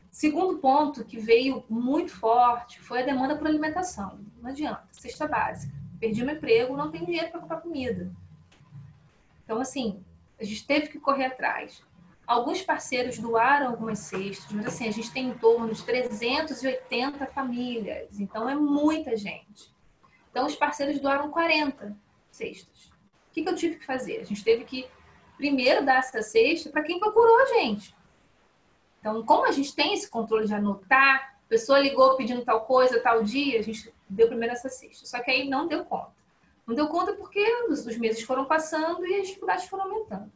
Segundo ponto que veio muito forte foi a demanda por alimentação. Não adianta, cesta básica. Perdi meu emprego, não tenho dinheiro para comprar comida. Então, assim, a gente teve que correr atrás. Alguns parceiros doaram algumas cestas, mas assim, a gente tem em torno de 380 famílias, então é muita gente. Então, os parceiros doaram 40 cestas. O que eu tive que fazer? A gente teve que, primeiro, dar essa cesta para quem procurou a gente. Então, como a gente tem esse controle de anotar, a pessoa ligou pedindo tal coisa, tal dia, a gente deu primeiro essa cesta. Só que aí não deu conta. Não deu conta porque os meses foram passando e as dificuldades foram aumentando.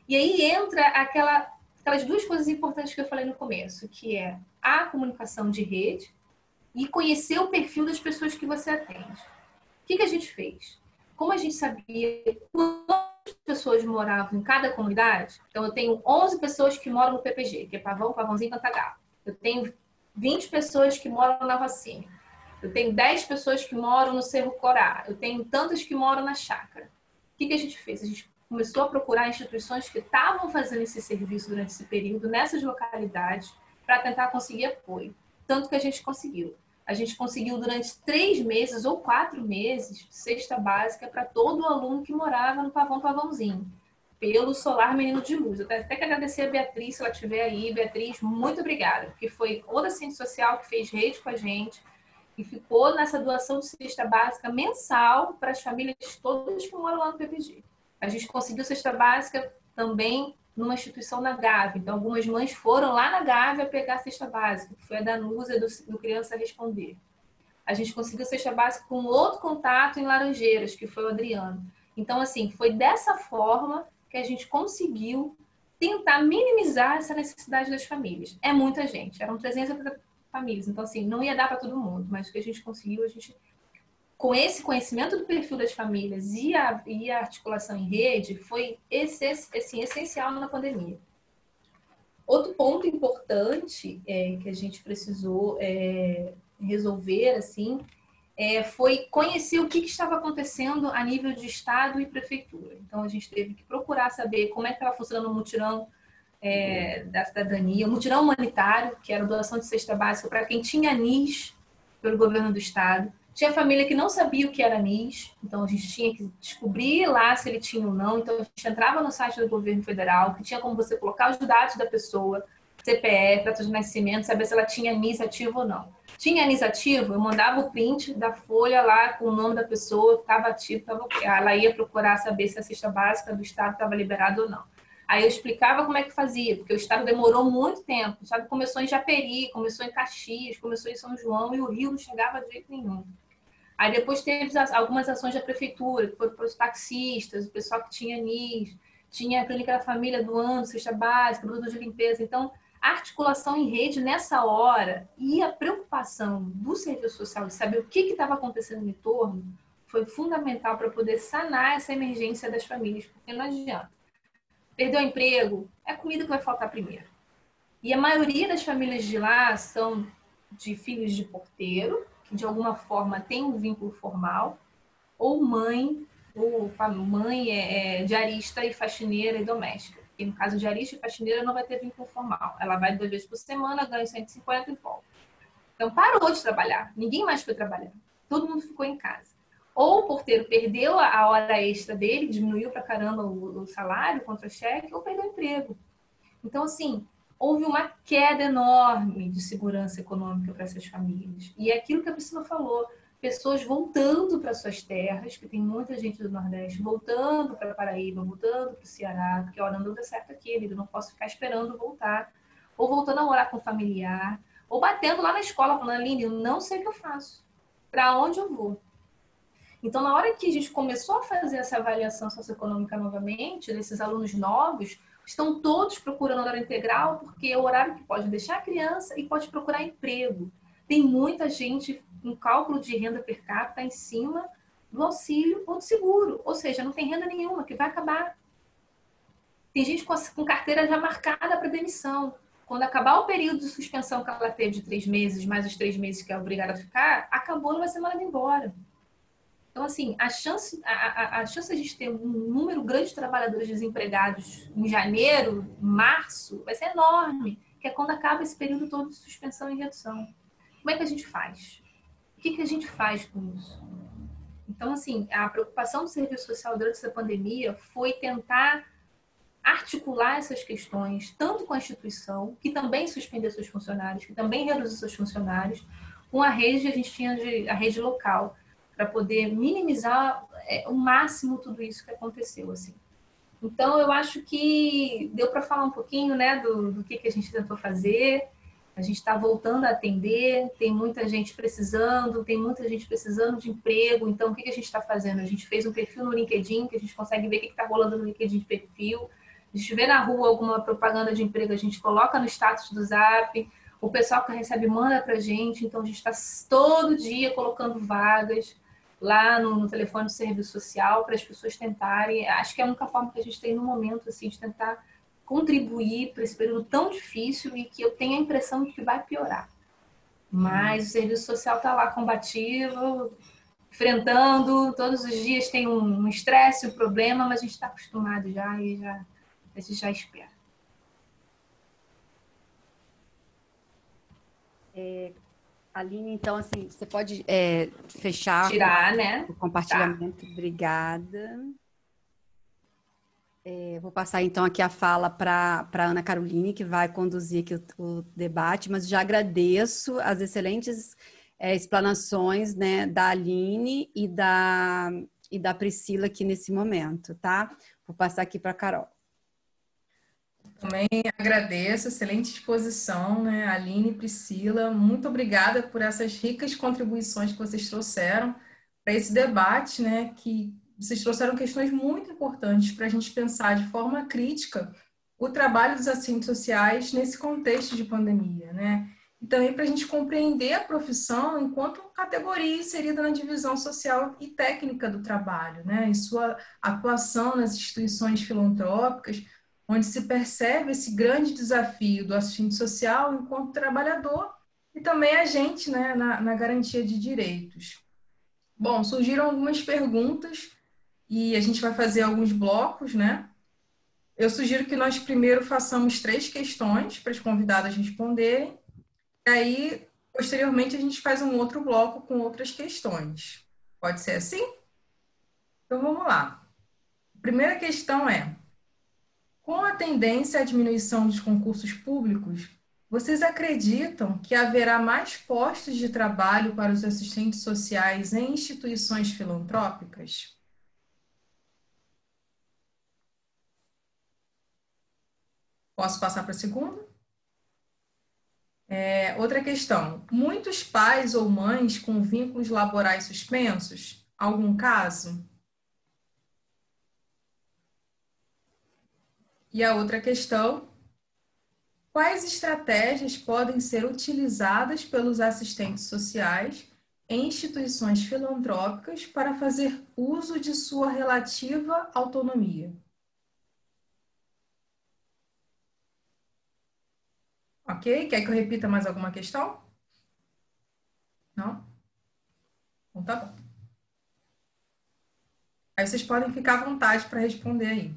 E aí entra aquelas duas coisas importantes que eu falei no começo, que é a comunicação de rede e conhecer o perfil das pessoas que você atende. O que a gente fez? Como a gente sabia quantas pessoas moravam em cada comunidade, então eu tenho 11 pessoas que moram no PPG, que é Pavão, Pavãozinho, Cantagalo. Eu tenho 20 pessoas que moram na Rocinha. Eu tenho 10 pessoas que moram no Cerro Corá. Eu tenho tantas que moram na Chácara. O que a gente fez? A gente começou a procurar instituições que estavam fazendo esse serviço durante esse período, nessas localidades, para tentar conseguir apoio. Tanto que a gente conseguiu. A gente conseguiu durante 3 meses ou 4 meses cesta básica para todo aluno que morava no Pavão Pavãozinho, pelo Solar Menino de Luz. Eu tenho até que agradecer a Beatriz, se ela estiver aí. Beatriz, muito obrigada, porque foi outra ciência social que fez rede com a gente e ficou nessa doação de cesta básica mensal para as famílias todas que moram lá no PPG. A gente conseguiu cesta básica também numa instituição na Gávea. Então, algumas mães foram lá na Gávea pegar a cesta básica, que foi a Danusa do Criança Responder. A gente conseguiu cesta básica com outro contato em Laranjeiras, que foi o Adriano. Então, assim, foi dessa forma que a gente conseguiu tentar minimizar essa necessidade das famílias. É muita gente, eram 380 famílias. Então, assim, não ia dar para todo mundo, mas o que a gente conseguiu, com esse conhecimento do perfil das famílias e a articulação em rede, foi assim, essencial na pandemia. Outro ponto importante que a gente precisou resolver assim, foi conhecer o que estava acontecendo a nível de Estado e Prefeitura. Então, a gente teve que procurar saber como é que estava funcionando o mutirão da cidadania, o mutirão humanitário, que era a doação de cesta básica para quem tinha ANIS pelo governo do Estado. Tinha família que não sabia o que era ANIS, então a gente tinha que descobrir lá se ele tinha ou não. Então a gente entrava no site do governo federal, que tinha como você colocar os dados da pessoa, CPF, data de nascimento, saber se ela tinha ANIS ativo ou não. Tinha ANIS ativo, eu mandava o print da folha lá com o nome da pessoa, estava ativo, estava ok. Ela ia procurar saber se a cesta básica do Estado estava liberada ou não. Aí eu explicava como é que fazia, porque o Estado demorou muito tempo. O Estado começou em Japeri, começou em Caxias, começou em São João, e o Rio não chegava de jeito nenhum. Aí depois teve algumas ações da prefeitura, que foram para os taxistas, o pessoal que tinha NIS, tinha a Clínica da Família doando cesta básica, produto de limpeza. Então, a articulação em rede nessa hora e a preocupação do serviço social de saber o que estava acontecendo no entorno foi fundamental para poder sanar essa emergência das famílias, porque não adianta. Perdeu o emprego, é a comida que vai faltar primeiro. E a maioria das famílias de lá são de filhos de porteiro, que de alguma forma tem um vínculo formal, ou mãe diarista e faxineira e doméstica. E no caso de diarista e faxineira não vai ter vínculo formal. Ela vai 2 vezes por semana, ganha 150 e volta. Então parou de trabalhar, ninguém mais foi trabalhar. Todo mundo ficou em casa. Ou o porteiro perdeu a hora extra dele, diminuiu pra caramba o salário contra cheque, ou perdeu o emprego. Então, assim, houve uma queda enorme de segurança econômica para essas famílias. E é aquilo que a Priscila falou, pessoas voltando para suas terras, que tem muita gente do Nordeste, voltando para Paraíba, voltando para o Ceará, porque, olha, não deu certo aqui, eu não posso ficar esperando voltar. Ou voltando a morar com familiar, ou batendo lá na escola, falando, Aline, eu não sei o que eu faço, para onde eu vou. Então, na hora que a gente começou a fazer essa avaliação socioeconômica novamente, desses alunos novos, estão todos procurando horário integral, porque é o horário que pode deixar a criança e pode procurar emprego. Tem muita gente em cálculo de renda per capita em cima do auxílio ou do seguro. Ou seja, não tem renda nenhuma, que vai acabar. Tem gente com carteira já marcada para demissão. Quando acabar o período de suspensão que ela teve de 3 meses, mais os 3 meses que é obrigada a ficar, acabou, ela vai ser mandada embora. Então, assim, a chance de a gente ter um número grande de trabalhadores desempregados em janeiro, março, vai ser enorme, que é quando acaba esse período todo de suspensão e redução. Como é que a gente faz? O que a gente faz com isso? Então, assim, a preocupação do serviço social durante essa pandemia foi tentar articular essas questões, tanto com a instituição, que também suspendeu seus funcionários, que também reduziu seus funcionários, com a rede, a gente tinha a rede local, para poder minimizar o máximo tudo isso que aconteceu, assim. Então, eu acho que deu para falar um pouquinho, né, do que a gente tentou fazer. A gente está voltando a atender, tem muita gente precisando de emprego. Então, o que a gente está fazendo? A gente fez um perfil no LinkedIn, que a gente consegue ver o que está rolando no LinkedIn de perfil. A gente vê na rua alguma propaganda de emprego, a gente coloca no status do Zap. O pessoal que recebe manda para a gente. Então, a gente está todo dia colocando vagas lá no telefone do serviço social para as pessoas tentarem. Acho que é a única forma que a gente tem no momento, assim, de tentar contribuir para esse período tão difícil e que eu tenho a impressão de que vai piorar. Mas o serviço social está lá combativo, enfrentando, todos os dias tem um estresse, um problema, mas a gente está acostumado já e a gente já espera. Aline, então, assim, você pode fechar Tirar, né? o compartilhamento. Tá. Obrigada. Vou passar, então, aqui a fala para a Ana Caroline, que vai conduzir aqui o debate, mas já agradeço as excelentes explanações, né, da Aline e da Priscila aqui nesse momento, tá? Vou passar aqui para a Carol. Também agradeço, excelente exposição, né, Aline e Priscila. Muito obrigada por essas ricas contribuições que vocês trouxeram para esse debate, né, que vocês trouxeram questões muito importantes para a gente pensar de forma crítica o trabalho dos assistentes sociais nesse contexto de pandemia, né? E também para a gente compreender a profissão enquanto categoria inserida na divisão social e técnica do trabalho, né? E sua atuação nas instituições filantrópicas, onde se percebe esse grande desafio do assistente social enquanto trabalhador e também agente, né, na garantia de direitos. Bom, surgiram algumas perguntas e a gente vai fazer alguns blocos, né? Eu sugiro que nós primeiro façamos 3 questões para as convidadas responderem, e aí, posteriormente, a gente faz um outro bloco com outras questões. Pode ser assim? Então, vamos lá. A primeira questão é: com a tendência à diminuição dos concursos públicos, vocês acreditam que haverá mais postos de trabalho para os assistentes sociais em instituições filantrópicas? Posso passar para a segunda? Outra questão. Muitos pais ou mães com vínculos laborais suspensos? Algum caso? E a outra questão. Quais estratégias podem ser utilizadas pelos assistentes sociais em instituições filantrópicas para fazer uso de sua relativa autonomia? Ok? Quer que eu repita mais alguma questão? Não? Então tá bom. Aí vocês podem ficar à vontade para responder aí.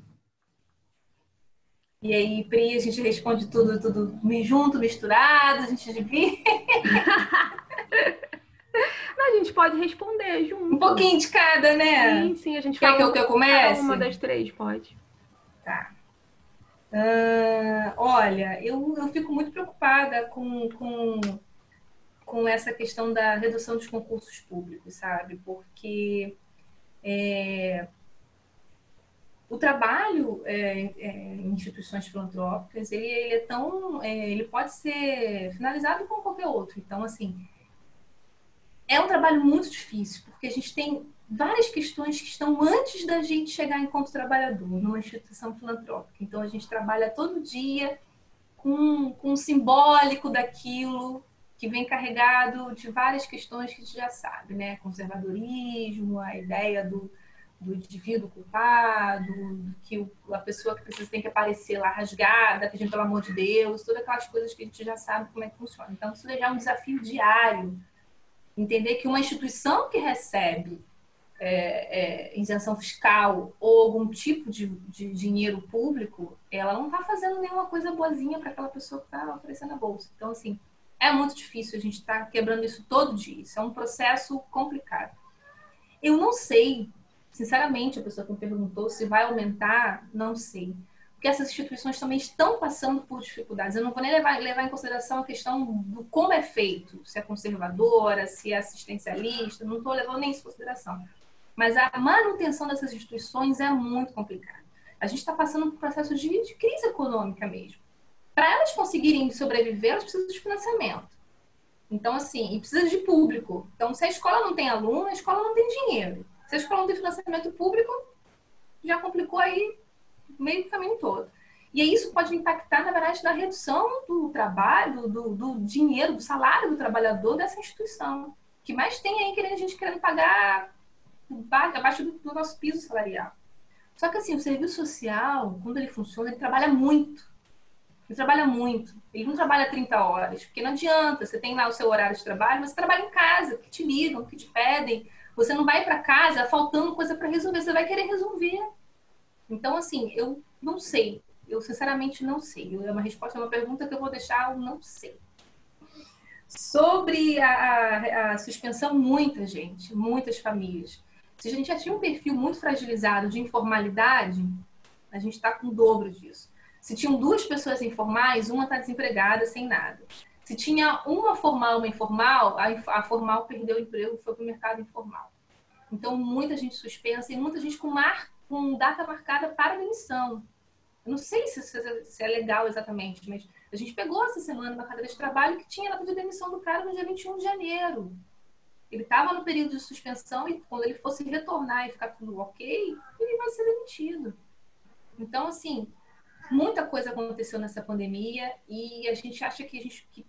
E aí, Pri, a gente responde tudo junto, misturado, a gente divide. A gente pode responder junto. Um pouquinho de cada, né? Sim, a gente Quer fala que eu comece? Cada uma das 3, pode. Tá. Olha, eu fico muito preocupada com essa questão da redução dos concursos públicos, sabe? Porque o trabalho em instituições filantrópicas, ele pode ser finalizado como qualquer outro. Então, assim, é um trabalho muito difícil, porque a gente tem várias questões que estão antes da gente chegar enquanto trabalhador numa instituição filantrópica. Então, a gente trabalha todo dia com o simbólico daquilo que vem carregado de várias questões que a gente já sabe, né? Conservadorismo, a ideia do indivíduo culpado, que a pessoa que precisa tem que aparecer lá rasgada, pedindo pelo amor de Deus, todas aquelas coisas que a gente já sabe como é que funciona. Então, isso já é um desafio diário. Entender que uma instituição que recebe isenção fiscal ou algum tipo de dinheiro público, ela não está fazendo nenhuma coisa boazinha para aquela pessoa que está oferecendo a bolsa. Então, assim, é muito difícil, a gente está quebrando isso todo dia. Isso é um processo complicado. Eu não sei, sinceramente, a pessoa que me perguntou se vai aumentar, não sei. Porque essas instituições também estão passando por dificuldades. Eu não vou nem levar em consideração a questão do como é feito, se é conservadora, se é assistencialista, não estou levando nem isso em consideração. Mas a manutenção dessas instituições é muito complicada. A gente está passando por um processo de crise econômica mesmo. Para elas conseguirem sobreviver, elas precisam de financiamento. Então, assim, e precisa de público. Então, se a escola não tem aluno, a escola não tem dinheiro. Se a escola não tem financiamento público, já complicou aí meio que o caminho todo. E aí isso pode impactar, na verdade, na redução do trabalho, do dinheiro, do salário do trabalhador dessa instituição. O que mais tem aí a gente querendo pagar abaixo do nosso piso salarial. Só que, assim, o serviço social, quando ele funciona, ele trabalha muito. Ele trabalha muito. Ele não trabalha 30 horas, porque não adianta. Você tem lá o seu horário de trabalho, mas você trabalha em casa, que te ligam, que te pedem. Você não vai para casa faltando coisa para resolver, você vai querer resolver. Então, assim, eu não sei. Eu, sinceramente, não sei. É uma resposta a uma pergunta que eu vou deixar, eu não sei. Sobre a suspensão, muitas famílias. Se a gente já tinha um perfil muito fragilizado de informalidade, a gente está com o dobro disso. Se tinham 2 pessoas informais, uma está desempregada, sem nada. Se tinha uma formal, uma informal, a formal perdeu o emprego e foi para o mercado informal. Então, muita gente suspensa e muita gente com data marcada para demissão. Eu não sei se é legal exatamente, mas a gente pegou essa semana uma cadeira de trabalho que tinha data de demissão do cara no dia 21 de janeiro. Ele estava no período de suspensão e quando ele fosse retornar e ficar tudo ok, ele vai ser demitido. Então, assim, muita coisa aconteceu nessa pandemia e a gente acha que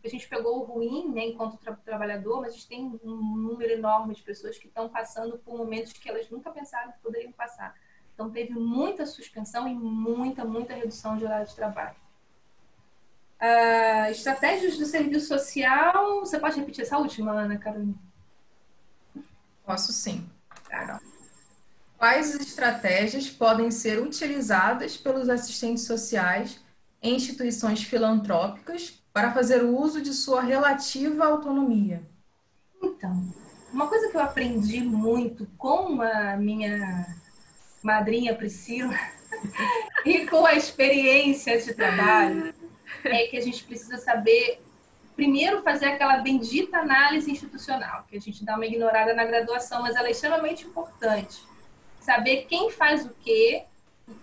a gente pegou o ruim, né, enquanto trabalhador, mas a gente tem um número enorme de pessoas que estão passando por momentos que elas nunca pensaram que poderiam passar. Então, teve muita suspensão e muita redução de horário de trabalho. Estratégias do serviço social... Você pode repetir essa última, Ana Carolina? Posso sim. Quais estratégias podem ser utilizadas pelos assistentes sociais em instituições filantrópicas para fazer uso de sua relativa autonomia? Então, uma coisa que eu aprendi muito com a minha madrinha Priscila e com a experiência de trabalho é que a gente precisa saber, primeiro, fazer aquela bendita análise institucional, que a gente dá uma ignorada na graduação, mas ela é extremamente importante. Saber quem faz o quê,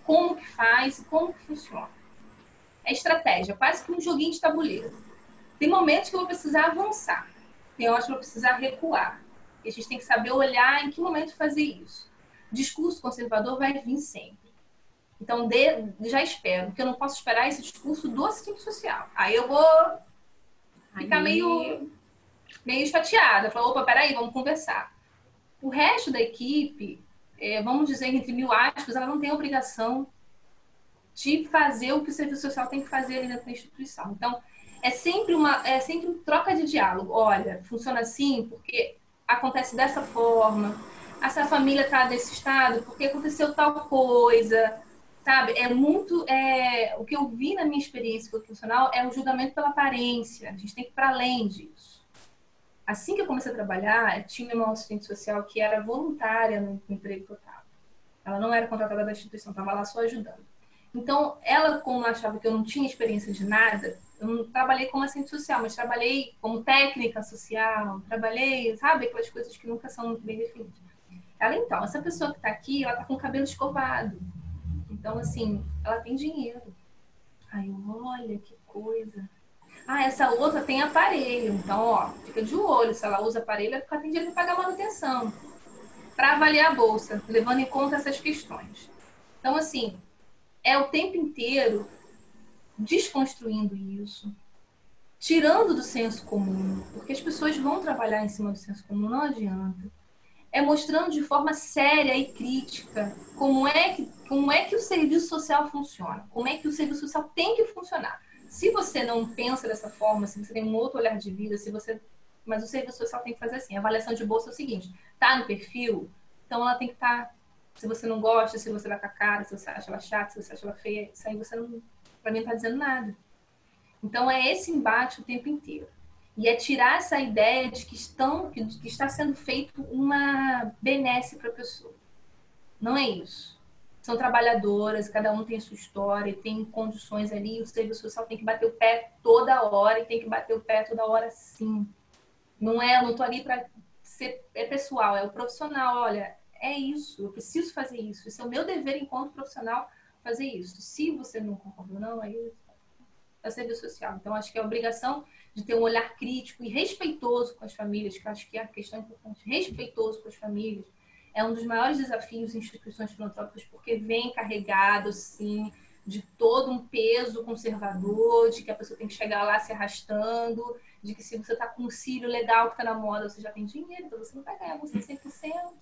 como que faz e como que funciona. É estratégia, quase que um joguinho de tabuleiro. Tem momentos que eu vou precisar avançar, tem horas que eu vou precisar recuar. E a gente tem que saber olhar em que momento fazer isso. Discurso conservador vai vir sempre. Então, já espero, porque eu não posso esperar esse discurso do assistente social. Aí eu vou ficar meio chateada. Falar, opa, peraí, vamos conversar. O resto da equipe, vamos dizer, entre mil aspas, ela não tem obrigação de fazer o que o serviço social tem que fazer ali dentro da instituição. Então, é sempre uma troca de diálogo. Olha, funciona assim porque acontece dessa forma. Essa família está nesse estado porque aconteceu tal coisa. Sabe? O que eu vi na minha experiência profissional é o julgamento pela aparência. A gente tem que ir para além disso. Assim que eu comecei a trabalhar, tinha uma assistente social que era voluntária no emprego total. Ela não era contratada da instituição, estava lá só ajudando. Então, ela, como achava que eu não tinha experiência de nada, eu não trabalhei como assistente social, mas trabalhei como técnica social, sabe, aquelas coisas que nunca são muito bem definidas. Então, essa pessoa que está aqui, ela está com o cabelo escovado. Então, assim, ela tem dinheiro. Aí eu, olha que coisa. Essa outra tem aparelho. Então, ó, fica de olho. Se ela usa aparelho, é porque ela tem dinheiro para pagar manutenção. Para avaliar a bolsa, levando em conta essas questões. Então, assim, é o tempo inteiro desconstruindo isso. Tirando do senso comum. Porque as pessoas vão trabalhar em cima do senso comum, não adianta. é mostrando de forma séria e crítica como é que o serviço social funciona, como é que o serviço social tem que funcionar. Se você não pensa dessa forma, se você tem um outro olhar de vida, mas o serviço social tem que fazer assim. A avaliação de bolsa é o seguinte: tá no perfil, então ela tem que estar. Se você não gosta, se você vai com a cara, se você acha ela chata, se você acha ela feia, isso aí você não, pra mim, não tá dizendo nada. Então é esse embate o tempo inteiro. E é tirar essa ideia de que está sendo feito uma benesse para a pessoa. Não é isso. São trabalhadoras, cada um tem a sua história, tem condições ali, o serviço social tem que bater o pé toda hora e tem que bater o pé toda hora sim. Não estou ali para ser pessoal, é o profissional. Olha, é isso, eu preciso fazer isso. Esse é o meu dever enquanto profissional fazer isso. Se você não concorda, não, aí é o serviço social. Então, acho que é a obrigação de ter um olhar crítico e respeitoso com as famílias, que eu acho que é a questão importante, respeitoso com as famílias, é um dos maiores desafios em instituições filantrópicas, porque vem carregado, sim, de todo um peso conservador, de que a pessoa tem que chegar lá se arrastando, de que se você está com um cílio legal que está na moda, você já tem dinheiro, então você não vai ganhar você 100%.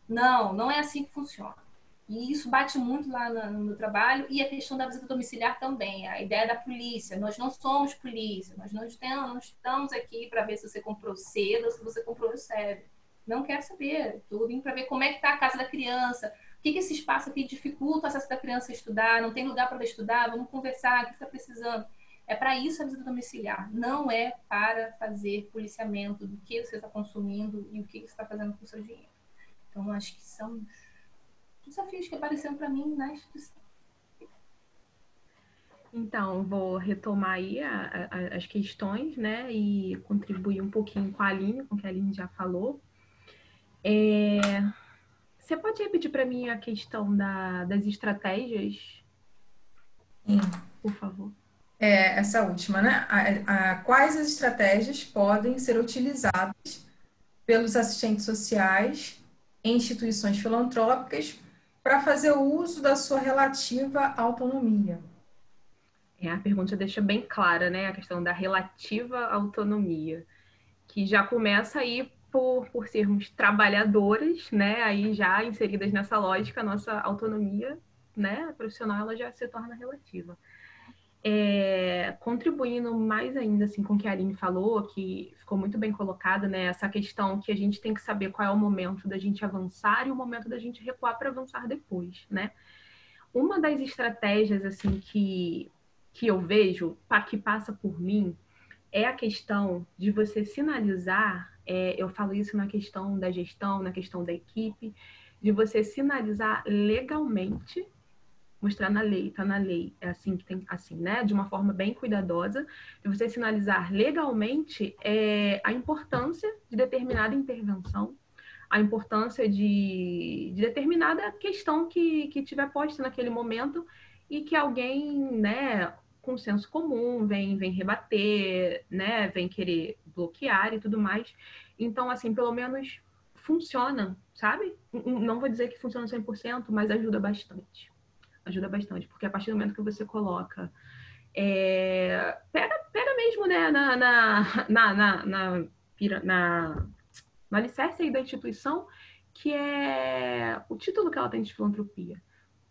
Não, não é assim que funciona. E isso bate muito lá no meu trabalho. E a questão da visita domiciliar também. A ideia da polícia. Nós não somos polícia. Nós não estamos aqui para ver se você comprou cedo ou se você comprou sério. Não quero saber. Estou vindo para ver como é que está a casa da criança. O que esse espaço aqui dificulta o acesso da criança a estudar? Não tem lugar para ela estudar? Vamos conversar. O que está precisando? É para isso a visita domiciliar. Não é para fazer policiamento do que você está consumindo e o que você está fazendo com o seu dinheiro. Então, acho que são desafios que apareceram para mim na instituição. Então, vou retomar aí as questões, né, e contribuir um pouquinho com a Aline, com o que a Aline já falou. Você pode repetir para mim a questão das estratégias? Sim. Por favor. Essa última, né? Quais as estratégias podem ser utilizadas pelos assistentes sociais em instituições filantrópicas para fazer o uso da sua relativa autonomia? A pergunta deixa bem clara, né? A questão da relativa autonomia, que já começa aí por sermos trabalhadoras, né? Aí já inseridas nessa lógica, a nossa autonomia, né, profissional, ela já se torna relativa. Contribuindo mais ainda assim com o que a Aline falou, que ficou muito bem colocada, né? Essa questão que a gente tem que saber qual é o momento da gente avançar e o momento da gente recuar para avançar depois, né? Uma das estratégias assim que eu vejo, que passa por mim, é a questão de você sinalizar, eu falo isso na questão da gestão, na questão da equipe, de você sinalizar legalmente, mostrar na lei, tá na lei, é assim que tem, assim, né? De uma forma bem cuidadosa, de você sinalizar legalmente a importância de determinada intervenção, a importância de determinada questão que tiver posta naquele momento e que alguém, né, com senso comum, vem rebater, né, vem querer bloquear e tudo mais. Então, assim, pelo menos funciona, sabe? Não vou dizer que funciona 100%, mas ajuda bastante. Ajuda bastante, porque a partir do momento que você coloca pega mesmo, né, no alicerce aí da instituição, que é o título que ela tem de filantropia.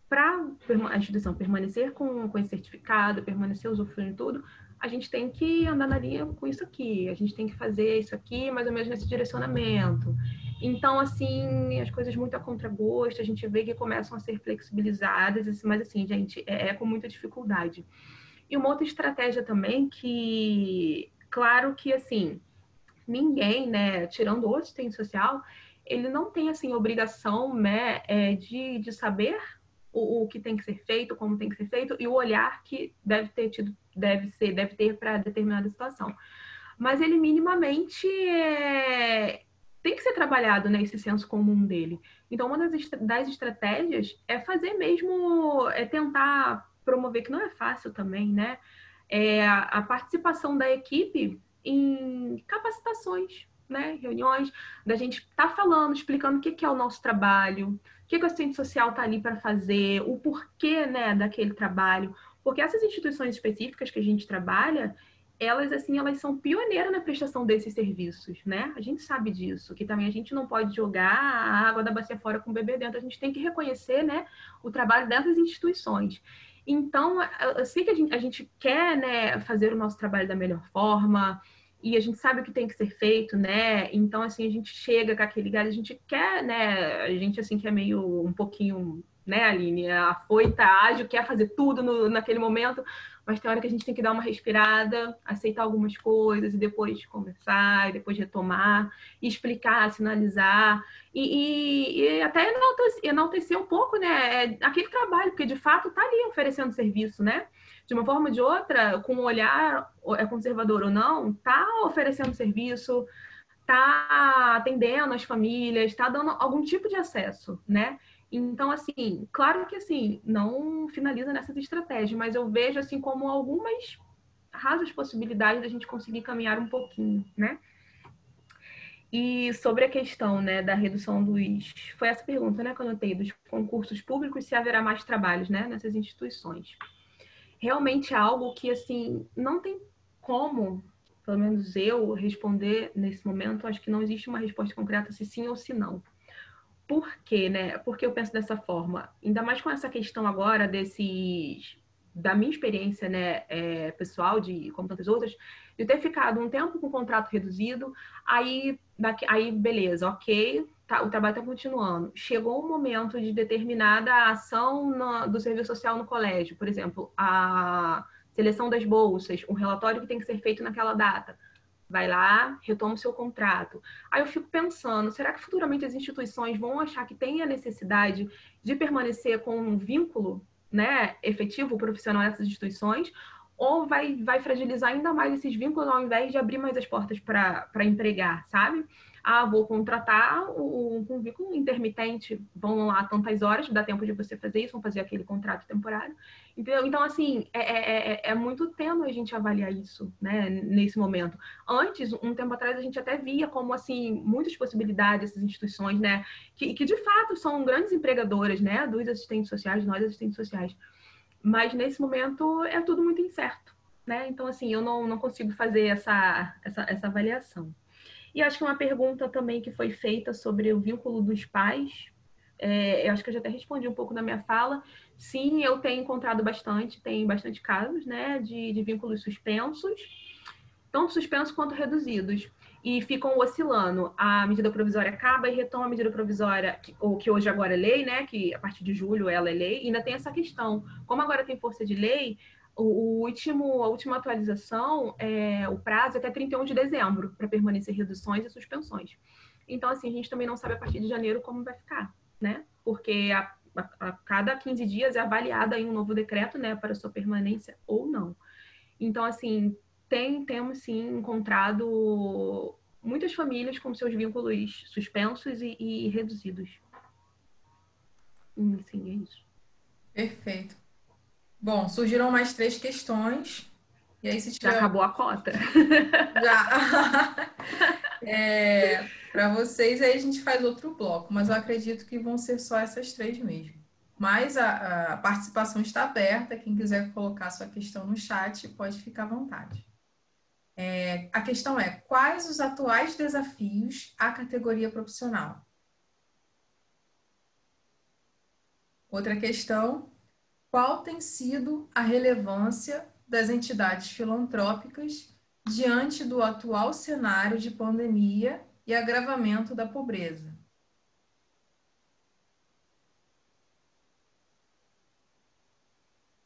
Para a instituição permanecer com esse certificado, permanecer usufruindo tudo, a gente tem que andar na linha com isso aqui, a gente tem que fazer isso aqui, mais ou menos nesse direcionamento. Então, assim, as coisas muito a contragosto, a gente vê que começam a ser flexibilizadas, mas assim, gente, com muita dificuldade. E uma outra estratégia também que, claro que, assim, ninguém, né, tirando o assistente social, ele não tem, assim, obrigação, né, de saber o que tem que ser feito, como tem que ser feito, e o olhar que deve ter para determinada situação. Mas ele minimamente tem que ser trabalhado, né, esse senso comum dele. Então, uma das estratégias é fazer mesmo, tentar promover, que não é fácil também, né, a participação da equipe em capacitações, né, reuniões, da gente estar falando, explicando o que é o nosso trabalho, o que o assistente social está ali para fazer, o porquê, né, daquele trabalho. Porque essas instituições específicas que a gente trabalha, elas, assim, elas são pioneiras na prestação desses serviços, né? A gente sabe disso, que também a gente não pode jogar a água da bacia fora com o bebê dentro, a gente tem que reconhecer, né, o trabalho dessas instituições. Então, eu sei que a gente quer, né, fazer o nosso trabalho da melhor forma, e a gente sabe o que tem que ser feito, né? Então, assim, a gente chega com aquele gás, a gente quer, né? A gente, assim, que é meio um pouquinho, né, Aline? Afoita, ágil, quer fazer tudo naquele momento, mas tem hora que a gente tem que dar uma respirada, aceitar algumas coisas e depois conversar, e depois retomar, e explicar, sinalizar, e até enaltecer um pouco, né, aquele trabalho, porque de fato está ali oferecendo serviço, né? De uma forma ou de outra, com um olhar conservador ou não, está oferecendo serviço, está atendendo as famílias, está dando algum tipo de acesso, né? Então, assim, claro que, assim, não finaliza nessas estratégias, mas eu vejo, assim, como algumas rasas possibilidades da gente conseguir caminhar um pouquinho, né? E sobre a questão, né, da redução dos... Foi essa pergunta, né, que eu anotei, dos concursos públicos, se haverá mais trabalhos, né, nessas instituições. Realmente é algo que, assim, não tem como, pelo menos eu, responder nesse momento. Acho que não existe uma resposta concreta se sim ou se não. Por quê, né? Porque eu penso dessa forma, ainda mais com essa questão agora da minha experiência, né, pessoal, como tantas outras, de ter ficado um tempo com o contrato reduzido, aí beleza, ok, tá, o trabalho está continuando. Chegou um momento de determinada ação do serviço social no colégio, por exemplo, a seleção das bolsas, um relatório que tem que ser feito naquela data. Vai lá, retoma o seu contrato. Aí eu fico pensando, será que futuramente as instituições vão achar que tem a necessidade de permanecer com um vínculo, né, efetivo, profissional nessas instituições, ou vai fragilizar ainda mais esses vínculos ao invés de abrir mais as portas para empregar, sabe? Ah, vou contratar um vínculo intermitente, vão lá tantas horas, dá tempo de você fazer isso, vão fazer aquele contrato temporário. Entendeu? Então, assim, é muito tênue a gente avaliar isso, né, nesse momento. Antes, um tempo atrás, a gente até via como, assim, muitas possibilidades dessas instituições, né, que de fato são grandes empregadoras, né, dos assistentes sociais, nós assistentes sociais. Mas, nesse momento, é tudo muito incerto, né? Então, assim, eu não consigo fazer essa avaliação. E acho que uma pergunta também que foi feita sobre o vínculo dos pais, eu acho que eu já até respondi um pouco na minha fala. Sim, eu tenho encontrado tem bastante casos, né, de vínculos suspensos, tanto suspensos quanto reduzidos, e ficam oscilando. A medida provisória acaba e retoma a medida provisória, que hoje agora é lei, né, que a partir de julho ela é lei, e ainda tem essa questão. Como agora tem força de lei, a última atualização, o prazo é até 31 de dezembro para permanecer reduções e suspensões. Então, assim, a gente também não sabe a partir de janeiro como vai ficar, né? Porque a cada 15 dias é avaliada em um novo decreto, né, para sua permanência ou não. Então, assim, temos sim encontrado muitas famílias com seus vínculos suspensos e reduzidos. Sim, é isso. Perfeito. Bom, surgiram mais 3 questões. E aí, se tiver... Já acabou a cota. Já. Para vocês, aí a gente faz outro bloco, mas eu acredito que vão ser só essas 3 mesmo. Mas a participação está aberta. Quem quiser colocar sua questão no chat, pode ficar à vontade. A questão é: quais os atuais desafios à categoria profissional? Outra questão: qual tem sido a relevância das entidades filantrópicas diante do atual cenário de pandemia e agravamento da pobreza?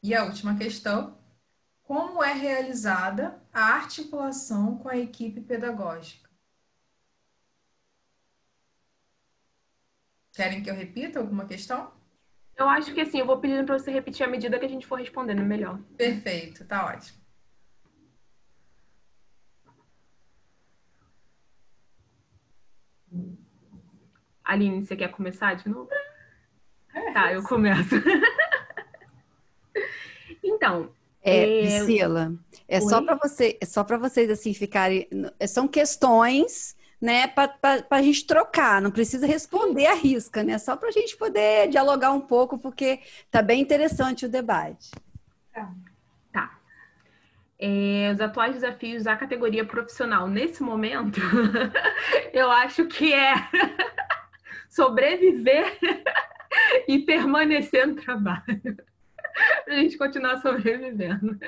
E a última questão: como é realizada a articulação com a equipe pedagógica? Querem que eu repita alguma questão? Eu acho que, assim, eu vou pedindo para você repetir à medida que a gente for respondendo, melhor. Perfeito, tá ótimo. Aline, você quer começar de novo? Tá, eu começo. Então, Priscila, só para vocês assim ficarem, são questões, né, para a gente trocar, não precisa responder à risca, né, só para a gente poder dialogar um pouco, porque tá bem interessante o debate. Tá. Os atuais desafios da categoria profissional nesse momento, eu acho que é sobreviver e permanecer no trabalho, para a gente continuar sobrevivendo.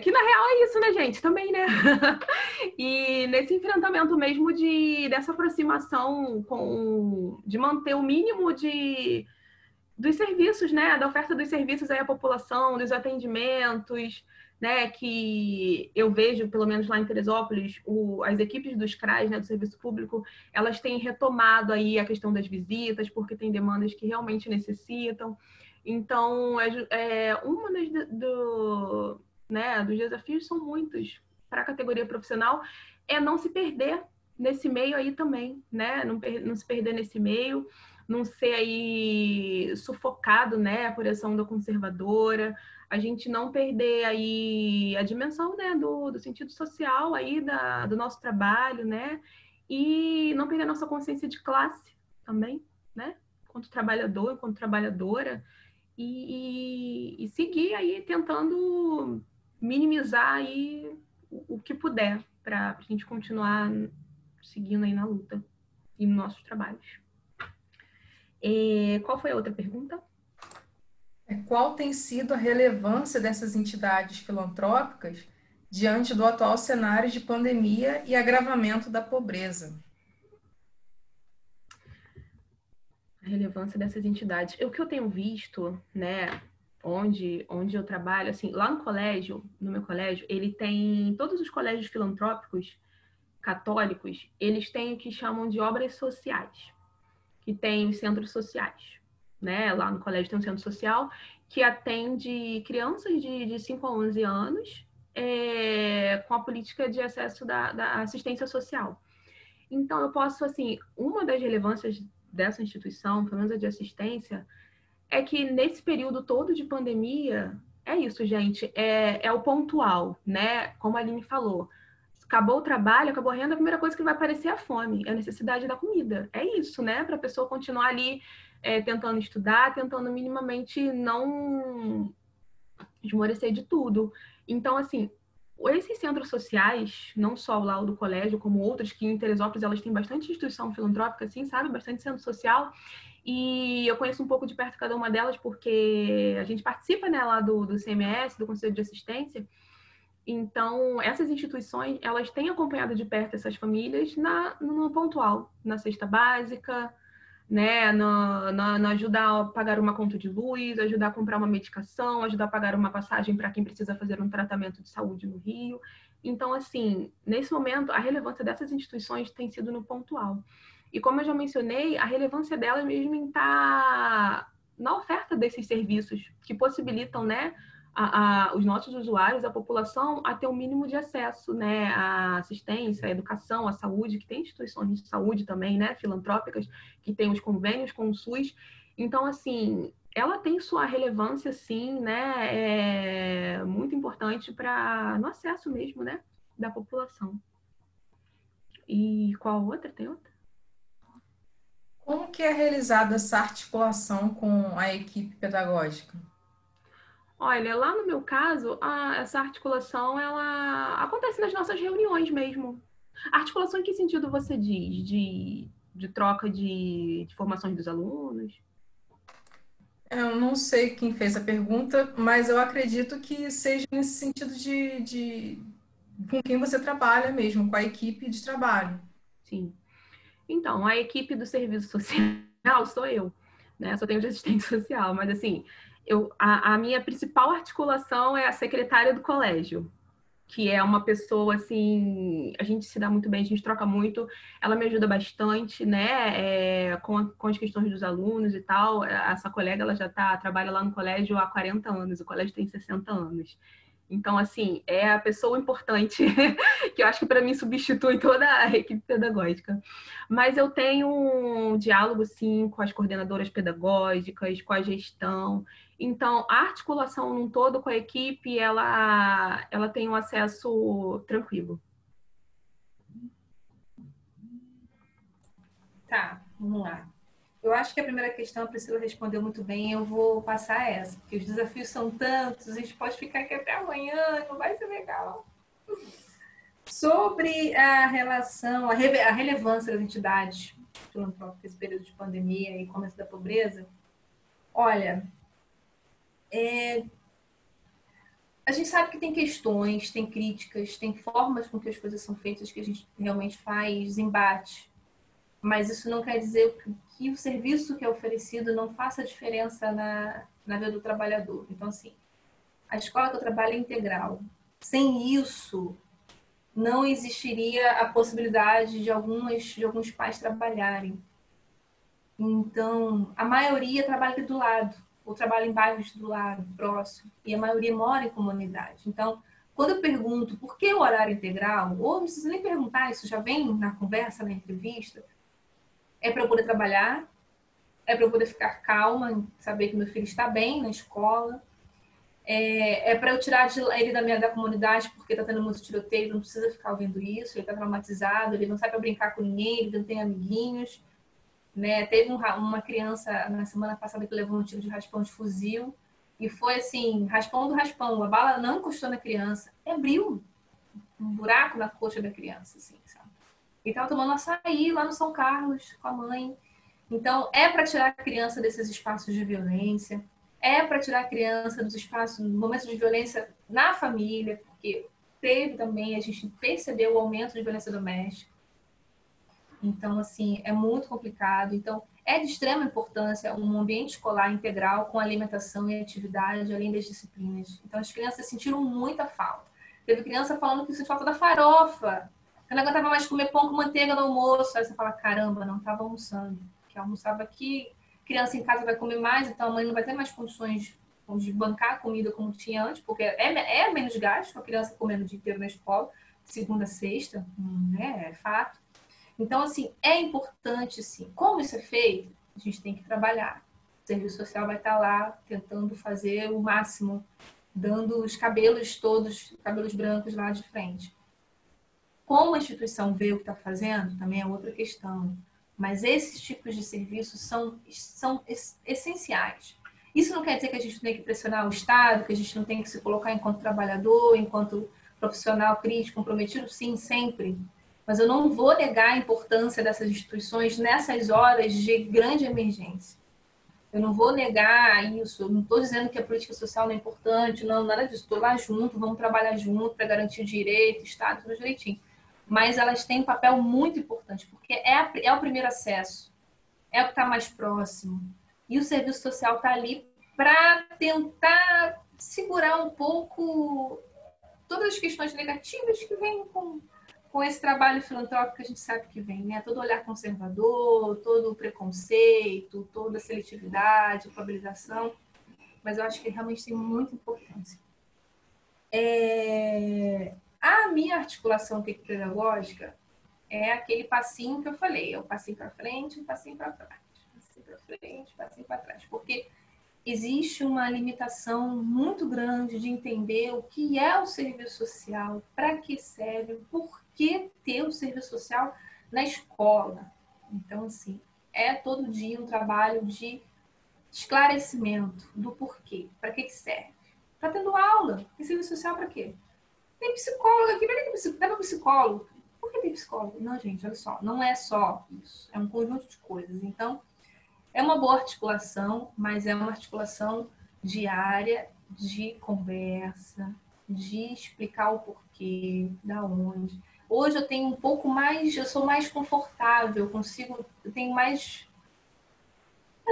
Que na real é isso, né, gente? Também, né? E nesse enfrentamento mesmo dessa aproximação de manter o mínimo dos serviços, né? Da oferta dos serviços aí à população, dos atendimentos, né? Que eu vejo, pelo menos lá em Teresópolis, as equipes dos CRAs, né, do Serviço Público, elas têm retomado aí a questão das visitas, porque tem demandas que realmente necessitam. Então, uma dos desafios são muitos para a categoria profissional, é não se perder nesse meio aí também, né? Não se perder nesse meio, não ser aí sufocado, né, por essa onda conservadora, a gente não perder aí a dimensão, né, do sentido social aí do nosso trabalho, né, e não perder a nossa consciência de classe também, né, enquanto trabalhador, enquanto trabalhadora, e seguir aí tentando minimizar aí o que puder para a gente continuar seguindo aí na luta e nos nossos trabalhos. Qual foi a outra pergunta? Qual tem sido a relevância dessas entidades filantrópicas diante do atual cenário de pandemia e agravamento da pobreza? A relevância dessas entidades. O que eu tenho visto, né, onde eu trabalho, assim, lá no meu colégio, ele tem todos os colégios filantrópicos católicos, eles têm o que chamam de obras sociais, que tem os centros sociais, né? Lá no colégio tem um centro social que atende crianças de 5 a 11 anos com a política de acesso da assistência social. Então, eu posso, assim, uma das relevâncias dessa instituição, pelo menos a de assistência, é que nesse período todo de pandemia, é isso, gente, é o pontual, né? Como a Aline falou, acabou o trabalho, acabou a renda, a primeira coisa que vai aparecer é a fome, é a necessidade da comida. É isso, né? Para a pessoa continuar ali tentando estudar, tentando minimamente não esmorecer de tudo. Então, assim, esses centros sociais, não só lá o do colégio, como outros, que em Teresópolis elas têm bastante instituição filantrópica, assim, sabe? Bastante centro social. E eu conheço um pouco de perto cada uma delas, porque a gente participa, né, lá do CMS, do Conselho de Assistência. Então, essas instituições, elas têm acompanhado de perto essas famílias no pontual, na cesta básica, né, na ajudar a pagar uma conta de luz, ajudar a comprar uma medicação, ajudar a pagar uma passagem para quem precisa fazer um tratamento de saúde no Rio. Então, assim, nesse momento, a relevância dessas instituições tem sido no pontual. E como eu já mencionei, a relevância delas mesmo está na oferta desses serviços que possibilitam, né, os nossos usuários, a população, a ter um mínimo de acesso, né, à assistência, à educação, à saúde, que tem instituições de saúde também, né, filantrópicas, que tem os convênios com o SUS. Então, assim, ela tem sua relevância, sim, né, muito importante para no acesso mesmo, né, da população. E qual outra? Tem outra? Como que é realizada essa articulação com a equipe pedagógica? Olha, lá no meu caso, essa articulação, ela acontece nas nossas reuniões mesmo. Articulação em que sentido você diz? De troca de formações dos alunos? Eu não sei quem fez a pergunta, mas eu acredito que seja nesse sentido com quem você trabalha mesmo, com a equipe de trabalho. Sim. Então, a equipe do serviço social sou eu, né? Só tenho de assistente social, mas assim, a minha principal articulação é a secretária do colégio, que é uma pessoa assim, a gente se dá muito bem, a gente troca muito, ela me ajuda bastante, né, com as questões dos alunos e tal. Essa colega, ela já trabalha lá no colégio há 40 anos, o colégio tem 60 anos. Então, assim, é a pessoa importante que eu acho que para mim substitui toda a equipe pedagógica. Mas eu tenho um diálogo, sim, com as coordenadoras pedagógicas, com a gestão. Então, a articulação num todo com a equipe, ela tem um acesso tranquilo. Tá, vamos lá. eu acho que a primeira questão a Priscila respondeu muito bem, eu vou passar essa, porque os desafios são tantos, a gente pode ficar aqui até amanhã, não vai ser legal. Sobre a relação, a relevância das entidades filantrópicas nesse período de pandemia e começo da pobreza, olha, a gente sabe que tem questões, tem críticas, tem formas com que as coisas são feitas que a gente realmente faz embate. Mas isso não quer dizer que o serviço que é oferecido não faça diferença na vida do trabalhador. Então, assim, a escola que eu trabalho é integral. Sem isso, não existiria a possibilidade de alguns pais trabalharem. Então, a maioria trabalha aqui do lado, ou trabalha em bairros do lado, próximo, e a maioria mora em comunidade. Então, quando eu pergunto por que o horário integral, ou não precisa nem perguntar, isso já vem na conversa, na entrevista, é para eu poder trabalhar, é para eu poder ficar calma, saber que meu filho está bem na escola, é para eu tirar ele da comunidade porque está tendo muito tiroteio, ele não precisa ficar ouvindo isso, ele está traumatizado, ele não sai para brincar com ninguém, ele não tem amiguinhos. Né? Teve uma criança na semana passada que levou um tiro de raspão de fuzil e foi assim, raspão do raspão, a bala não encostou na criança, abriu um buraco na coxa da criança, assim, sabe? Ele estava tomando açaí lá no São Carlos com a mãe. Então, é para tirar a criança desses espaços de violência, é para tirar a criança dos espaços, momentos de violência na família, porque teve também, a gente percebeu o aumento de violência doméstica. Então, assim, é muito complicado. Então, é de extrema importância um ambiente escolar integral com alimentação e atividade, além das disciplinas. Então, as crianças sentiram muita falta. Teve criança falando que sentiu falta da farofa. Eu não aguentava mais comer pão com manteiga no almoço. Aí você fala, caramba, não estava almoçando. Porque almoçava aqui, criança em casa vai comer mais, então a mãe não vai ter mais condições de bancar a comida como tinha antes, porque é menos gasto a criança comendo o dia inteiro na escola, segunda a sexta, né? É fato. Então, assim, é importante, sim. Como isso é feito, a gente tem que trabalhar. O serviço social vai estar lá tentando fazer o máximo, dando os cabelos todos, cabelos brancos lá de frente. Como a instituição vê o que está fazendo, também é outra questão. Mas esses tipos de serviços são essenciais. Isso não quer dizer que a gente tem que pressionar o Estado, que a gente não tem que se colocar enquanto trabalhador, enquanto profissional crítico, comprometido, sim, sempre. Mas eu não vou negar a importância dessas instituições nessas horas de grande emergência. Eu não vou negar isso. Eu não estou dizendo que a política social não é importante, não, nada disso. Estou lá junto, vamos trabalhar junto para garantir o direito, Estado, tudo direitinho. Mas elas têm um papel muito importante, porque é o primeiro acesso, é o que está mais próximo. E o serviço social está ali para tentar segurar um pouco todas as questões negativas que vêm com esse trabalho filantrópico que a gente sabe que vem, né? Todo olhar conservador, todo o preconceito, toda a seletividade, a probabilização. Mas eu acho que realmente tem muita importância. A minha articulação pedagógica é aquele passinho que eu falei, é o passinho para frente, o passinho para trás. Passinho para frente, passinho para trás. Porque existe uma limitação muito grande de entender o que é o serviço social, para que serve, por que ter o serviço social na escola. Então, assim, é todo dia um trabalho de esclarecimento do porquê, para que serve. Está tendo aula, tem serviço social para quê? Tem psicólogo aqui, dá para psicólogo. Por que tem psicólogo? Não, gente, olha só, não é só isso, é um conjunto de coisas. Então, é uma boa articulação, mas é uma articulação diária de conversa, de explicar o porquê, da onde. Hoje eu tenho um pouco mais, eu sou mais confortável, eu tenho mais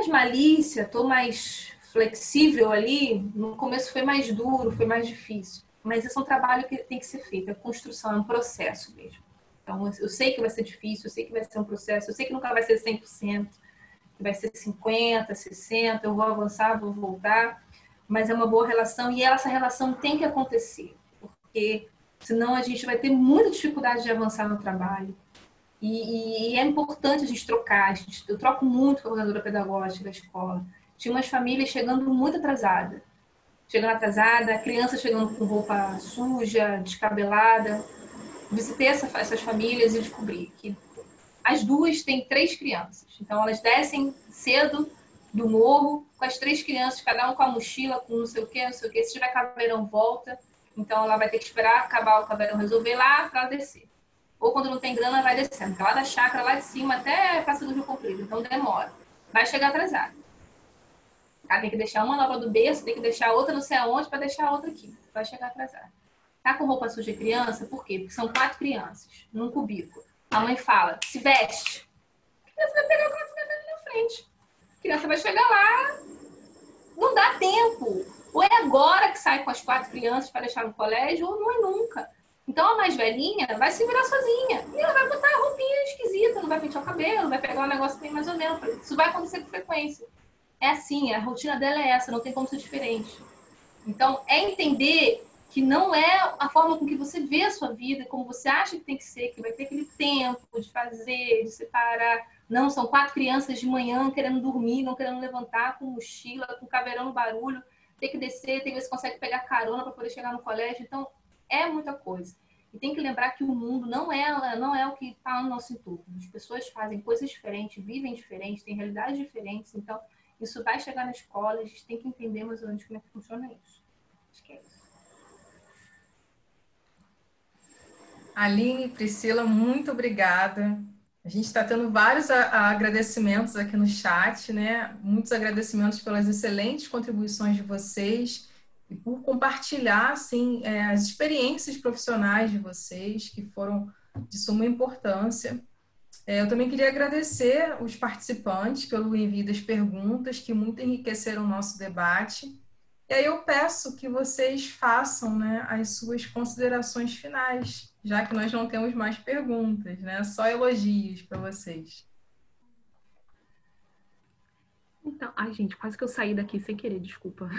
malícia, estou mais flexível ali. No começo foi mais duro, foi mais difícil. Mas esse é um trabalho que tem que ser feito, é construção, é um processo mesmo. Então, eu sei que vai ser difícil, eu sei que vai ser um processo, eu sei que nunca vai ser 100%, que vai ser 50%, 60%, eu vou avançar, vou voltar, mas é uma boa relação e essa relação tem que acontecer, porque senão a gente vai ter muita dificuldade de avançar no trabalho. E é importante a gente trocar. Eu troco muito com a coordenadora pedagógica da escola. Tinha umas famílias chegando muito atrasada. A criança chegando com roupa suja, descabelada. Visitei essas famílias e descobri que as duas têm 3 crianças. Então, elas descem cedo do morro com as 3 crianças, cada um com a mochila, com não sei o quê, não sei o quê. Se tiver caveirão, volta. Então, ela vai ter que esperar acabar o caveirão resolver lá para ela descer. Ou quando não tem grana, vai descendo. Porque lá da chácara, lá de cima, até Praça do Rio Comprido. Então, demora. Vai chegar atrasado. Tá? Tem que deixar uma nova do berço, tem que deixar outra não sei aonde para deixar a outra aqui. Vai chegar atrasado. Tá com roupa suja criança? Por quê? Porque são 4 crianças num cubículo. A mãe fala, se veste. A criança vai pegar o prato ali na frente. A criança vai chegar lá. Não dá tempo. Ou é agora que sai com as 4 crianças para deixar no colégio, ou não é nunca. Então a mais velhinha vai se virar sozinha. E ela vai botar a roupinha esquisita, não vai pentear o cabelo, vai pegar um negócio bem mais ou menos. Isso vai acontecer com frequência. É assim, a rotina dela é essa, não tem como ser diferente. Então, é entender que não é a forma com que você vê a sua vida, como você acha que tem que ser, que vai ter aquele tempo de fazer, de separar. Não, são 4 crianças de manhã querendo dormir, não querendo levantar, com mochila, com caveirão no barulho, tem que descer, tem que ver se consegue pegar carona para poder chegar no colégio. Então, é muita coisa. E tem que lembrar que o mundo não é o que está no nosso entorno. As pessoas fazem coisas diferentes, vivem diferentes, têm realidades diferentes. Então, isso vai chegar na escola, a gente tem que entender mais ou menos como é que funciona isso. Acho que é isso. Aline, Priscila, muito obrigada. A gente está tendo vários agradecimentos aqui no chat, né? Muitos agradecimentos pelas excelentes contribuições de vocês e por compartilhar, assim, as experiências profissionais de vocês, que foram de suma importância. Eu também queria agradecer os participantes pelo envio das perguntas, que muito enriqueceram o nosso debate. E aí eu peço que vocês façam, né, as suas considerações finais, já que nós não temos mais perguntas, né? Só elogios para vocês. Então, ai, gente, quase que eu saí daqui sem querer, desculpa.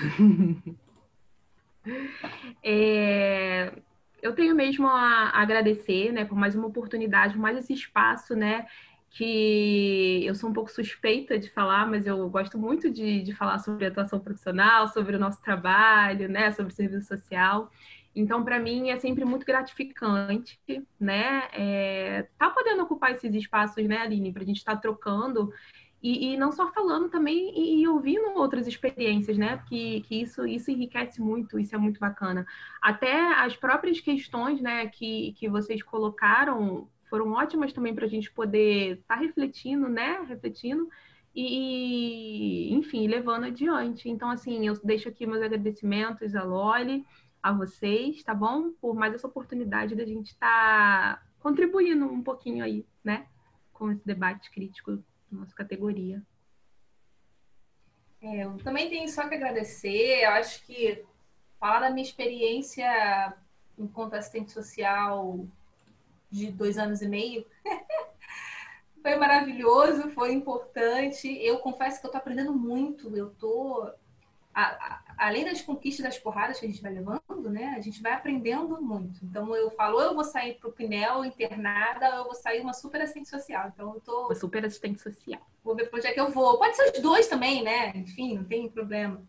Eu tenho mesmo a agradecer, né, por mais uma oportunidade, por mais esse espaço, né, que eu sou um pouco suspeita de falar, mas eu gosto muito de falar sobre atuação profissional, sobre o nosso trabalho, né, sobre o serviço social. Então, para mim, é sempre muito gratificante, né, tá podendo ocupar esses espaços, né, Aline, para a gente estar trocando e não só falando também e ouvindo outras experiências, né, porque isso enriquece muito, isso é muito bacana. Até as próprias questões, né, que vocês colocaram foram ótimas também para a gente poder estar refletindo, né? Refletindo enfim, levando adiante. Então, assim, eu deixo aqui meus agradecimentos à Loli, a vocês, tá bom? Por mais essa oportunidade da gente estar contribuindo um pouquinho aí, né? Com esse debate crítico da nossa categoria. Eu também tenho só que agradecer. Eu acho que falar da minha experiência enquanto assistente social de 2 anos e meio foi maravilhoso, foi importante. Eu confesso que eu tô aprendendo muito. Eu tô, além das conquistas, das porradas que a gente vai levando, né? A gente vai aprendendo muito. Então eu falo, ou eu vou sair pro Pinel internada, ou eu vou sair uma super assistente social. Então eu tô... Uma super assistente social. Vou ver para onde é que eu vou. Pode ser os 2 também, né? Enfim, não tem problema.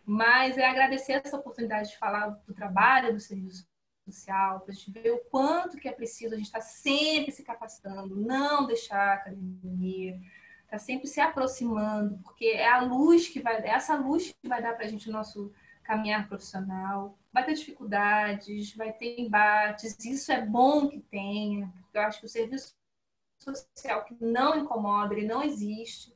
Mas é agradecer essa oportunidade de falar do trabalho do serviço social, para a gente ver o quanto que é preciso a gente estar sempre se capacitando, não deixar a academia, estar sempre se aproximando, porque é a luz que vai, é essa luz que vai dar para a gente o nosso caminhar profissional. Vai ter dificuldades, vai ter embates, isso é bom que tenha, porque eu acho que o serviço social que não incomoda, ele não existe.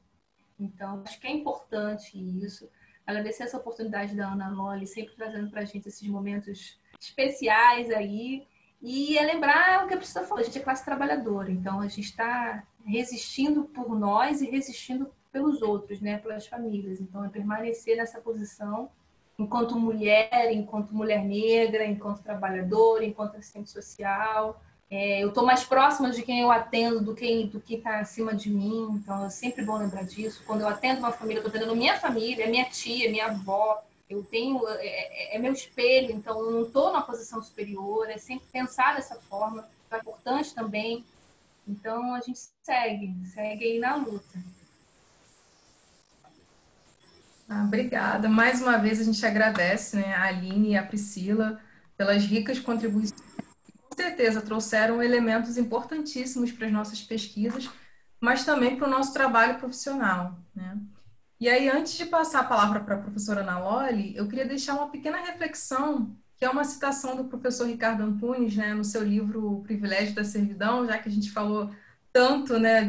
Então, acho que é importante isso. Agradecer essa oportunidade da Ana Loli, sempre trazendo para a gente esses momentos especiais aí. E lembrar o que a Priscila falou, a gente é classe trabalhadora, então a gente está resistindo por nós e resistindo pelos outros, né, pelas famílias. Então, é permanecer nessa posição enquanto mulher negra, enquanto trabalhadora, enquanto assistente social. Eu estou mais próxima de quem eu atendo do que está acima de mim, então é sempre bom lembrar disso. Quando eu atendo uma família, eu estou atendendo minha família, minha tia, minha avó, eu tenho, é meu espelho, então eu não estou numa posição superior, é sempre pensar dessa forma, é importante também. Então a gente segue aí na luta. Obrigada. Mais uma vez a gente agradece, né, a Aline e a Priscila pelas ricas contribuições. Com certeza trouxeram elementos importantíssimos para as nossas pesquisas, mas também para o nosso trabalho profissional, né? E aí, antes de passar a palavra para a professora Ana Loli, eu queria deixar uma pequena reflexão, que é uma citação do professor Ricardo Antunes, né, no seu livro O Privilégio da Servidão, já que a gente falou tanto, né,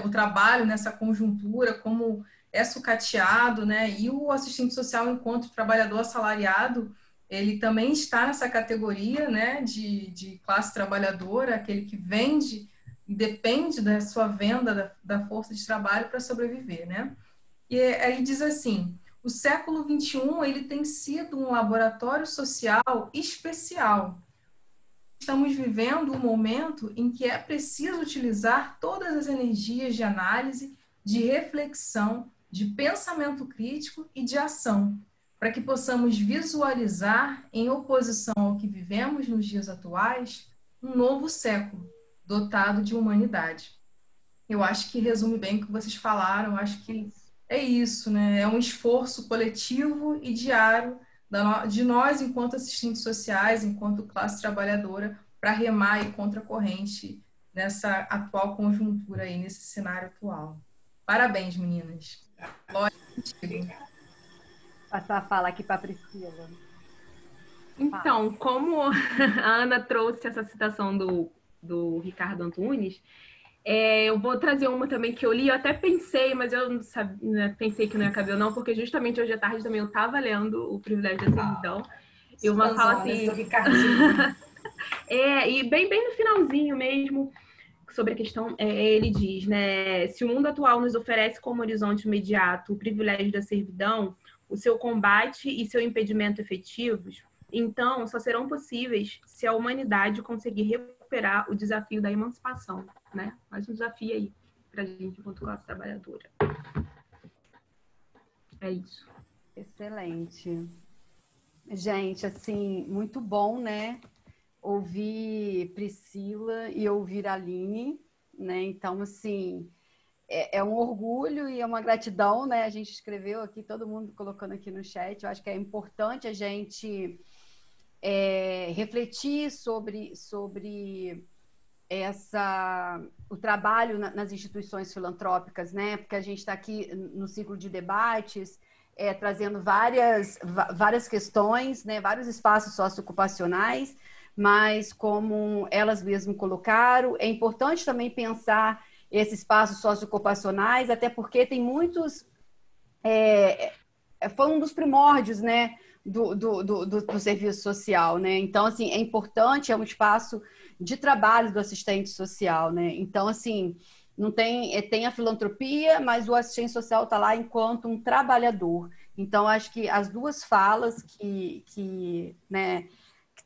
o trabalho nessa conjuntura, como é sucateado, né, e o assistente social enquanto trabalhador assalariado, ele também está nessa categoria, né, de classe trabalhadora, aquele que vende e depende da sua venda da força de trabalho para sobreviver, né? E aí diz assim: o século XXI ele tem sido um laboratório social especial. Estamos vivendo um momento em que é preciso utilizar todas as energias de análise, de reflexão, de pensamento crítico e de ação, para que possamos visualizar, em oposição ao que vivemos nos dias atuais, um novo século, dotado de humanidade. Eu acho que resume bem o que vocês falaram, acho que é isso, né? É um esforço coletivo e diário de nós, enquanto assistentes sociais, enquanto classe trabalhadora, para remar aí contra a corrente nessa atual conjuntura aí, nesse cenário atual. Parabéns, meninas. Lógico, contigo. Passar a fala aqui para a Priscila. Então, como a Ana trouxe essa citação do Ricardo Antunes, eu vou trazer uma também que eu li, eu até pensei, mas eu não sabia, né, pensei que não ia caber não, porque justamente hoje à tarde também eu estava lendo O Privilégio da Servidão, e uma fala assim... e bem no finalzinho mesmo, sobre a questão, ele diz, né, se o mundo atual nos oferece como horizonte imediato o privilégio da servidão, o seu combate e seu impedimento efetivos, então só serão possíveis se a humanidade conseguir recuperar o desafio da emancipação, né? Mais um desafio aí para a gente enquanto classe trabalhadora. É isso. Excelente. Gente, assim, muito bom, né? Ouvir Priscila e ouvir a Aline, né? Então, assim, é um orgulho e é uma gratidão, né? A gente escreveu aqui, todo mundo colocando aqui no chat. Eu acho que é importante a gente refletir sobre o trabalho nas instituições filantrópicas, né? Porque a gente está aqui no ciclo de debates, trazendo várias questões, né? Vários espaços socioocupacionais, mas como elas mesmas colocaram, é importante também pensar esses espaços socioocupacionais, até porque tem muitos... foi um dos primórdios, né? Do serviço social, né? Então, assim, é importante, é um espaço de trabalho do assistente social, né? Então, assim, não tem a filantropia, mas o assistente social está lá enquanto um trabalhador. Então, acho que as duas falas que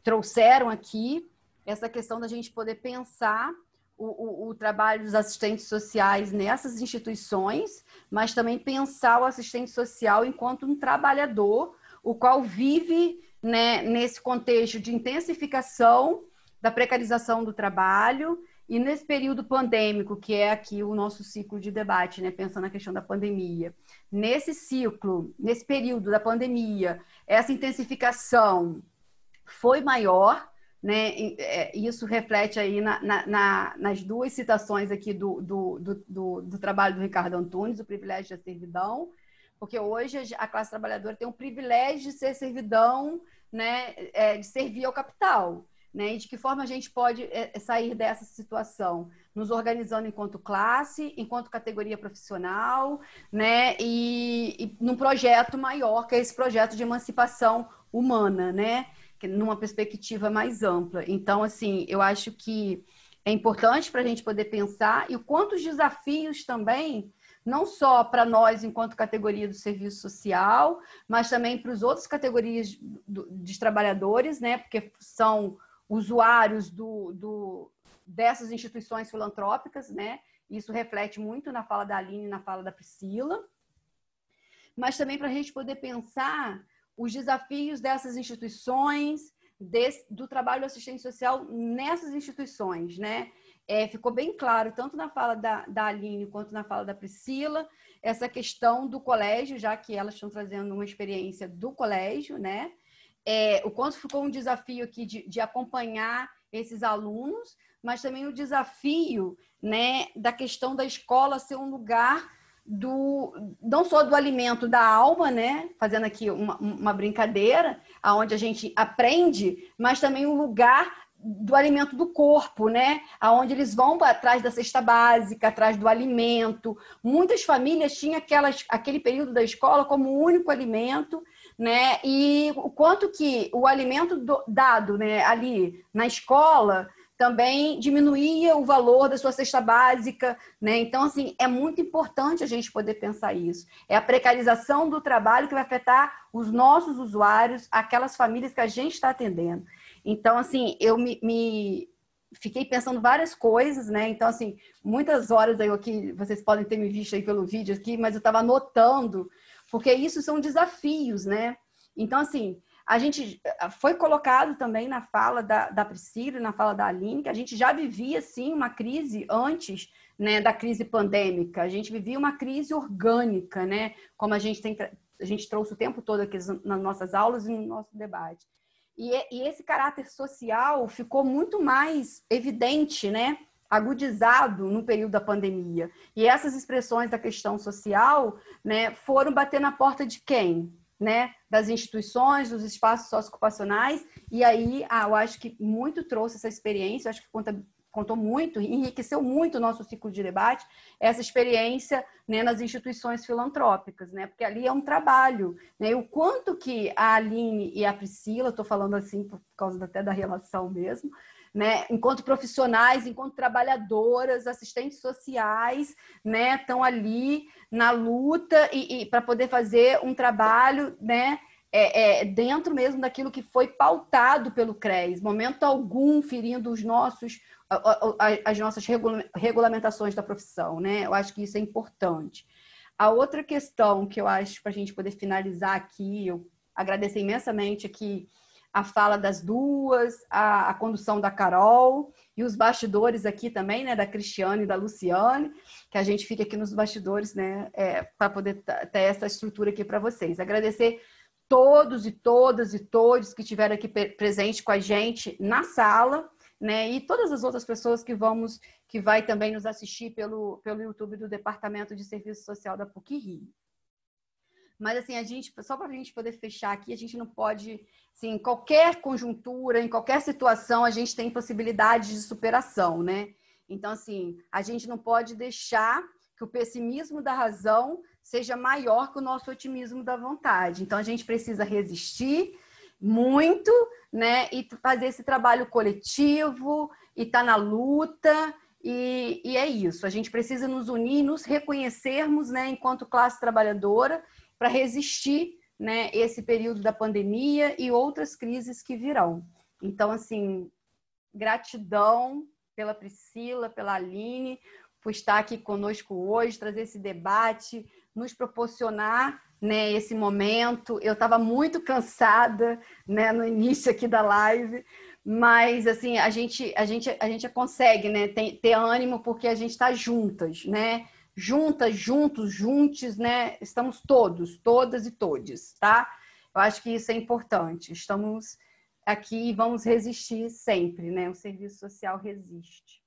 trouxeram aqui, essa questão da gente poder pensar o trabalho dos assistentes sociais nessas instituições, mas também pensar o assistente social enquanto um trabalhador, o qual vive, né, nesse contexto de intensificação da precarização do trabalho e nesse período pandêmico, que é aqui o nosso ciclo de debate, né, pensando na questão da pandemia. Nesse ciclo, nesse período da pandemia, essa intensificação foi maior, né? Isso reflete aí nas duas citações aqui do trabalho do Ricardo Antunes, o privilégio da servidão, porque hoje a classe trabalhadora tem o privilégio de ser servidão, né, de servir ao capital, né, e de que forma a gente pode sair dessa situação? Nos organizando enquanto classe, enquanto categoria profissional, né, e num projeto maior, que é esse projeto de emancipação humana, né, numa perspectiva mais ampla. Então, assim, eu acho que é importante para a gente poder pensar e o quanto os desafios também, não só para nós enquanto categoria do serviço social, mas também para as outras categorias de trabalhadores, né? Porque são usuários dessas instituições filantrópicas, né? Isso reflete muito na fala da Aline e na fala da Priscila. Mas também para a gente poder pensar os desafios dessas instituições, do trabalho assistente social nessas instituições, né? Ficou bem claro, tanto na fala da Aline quanto na fala da Priscila, essa questão do colégio, já que elas estão trazendo uma experiência do colégio, né? O quanto ficou um desafio aqui de acompanhar esses alunos, mas também o desafio, né, da questão da escola ser um lugar não só do alimento da alma, né, fazendo aqui uma brincadeira, onde a gente aprende, mas também um lugar do alimento do corpo, né? Aonde eles vão atrás da cesta básica, atrás do alimento. Muitas famílias tinham aquele período da escola como único alimento, né? E o quanto que o alimento dado, né, ali na escola também diminuía o valor da sua cesta básica, né? Então, assim, é muito importante a gente poder pensar isso. É a precarização do trabalho que vai afetar os nossos usuários, aquelas famílias que a gente está atendendo. Então, assim, eu me fiquei pensando várias coisas, né? Então, assim, muitas horas aí aqui, vocês podem ter me visto aí pelo vídeo aqui, mas eu estava anotando, porque isso são desafios, né? Então, assim, a gente foi colocado também na fala da Priscila e na fala da Aline, que a gente já vivia, sim, uma crise antes, né, da crise pandêmica. A gente vivia uma crise orgânica, né? Como a gente trouxe o tempo todo aqui nas nossas aulas e no nosso debate. E esse caráter social ficou muito mais evidente, né? Agudizado no período da pandemia. E essas expressões da questão social, né, foram bater na porta de quem? Né? Das instituições, dos espaços socioocupacionais. E aí, eu acho que muito trouxe essa experiência, acho que contou muito, enriqueceu muito o nosso ciclo de debate, essa experiência, né, nas instituições filantrópicas, né, porque ali é um trabalho, né, e o quanto que a Aline e a Priscila, estou falando assim por causa até da relação mesmo, né, enquanto profissionais, enquanto trabalhadoras, assistentes sociais, né, estão ali na luta e para poder fazer um trabalho, né, dentro mesmo daquilo que foi pautado pelo CRES, momento algum ferindo as nossas regulamentações da profissão, né? Eu acho que isso é importante. A outra questão que eu acho, para a gente poder finalizar aqui, eu agradecer imensamente aqui a fala das duas, a condução da Carol e os bastidores aqui também, né, da Cristiane e da Luciane, que a gente fica aqui nos bastidores, né, para poder ter essa estrutura aqui para vocês. Agradecer todos e todas e todos que estiveram aqui presentes com a gente na sala, né, e todas as outras pessoas que vai também nos assistir pelo YouTube do Departamento de Serviço Social da PUC-Rio. Mas, assim, só para a gente poder fechar aqui, a gente não pode, assim, em qualquer conjuntura, em qualquer situação, a gente tem possibilidade de superação, né? Então, assim, a gente não pode deixar que o pessimismo da razão seja maior que o nosso otimismo da vontade. Então, a gente precisa resistir muito, né? E fazer esse trabalho coletivo, e estar na luta, e é isso. A gente precisa nos unir, nos reconhecermos, né, enquanto classe trabalhadora, para resistir, né, esse período da pandemia e outras crises que virão. Então, assim, gratidão pela Priscila, pela Aline, por estar aqui conosco hoje, trazer esse debate, nos proporcionar, né, esse momento. Eu estava muito cansada, né, no início aqui da live, mas assim a gente consegue, né, ter ânimo porque a gente está juntas, né? Juntas, juntos, juntos, né? Estamos todos, todas e todes, tá? Eu acho que isso é importante. Estamos aqui e vamos resistir sempre, né? O serviço social resiste.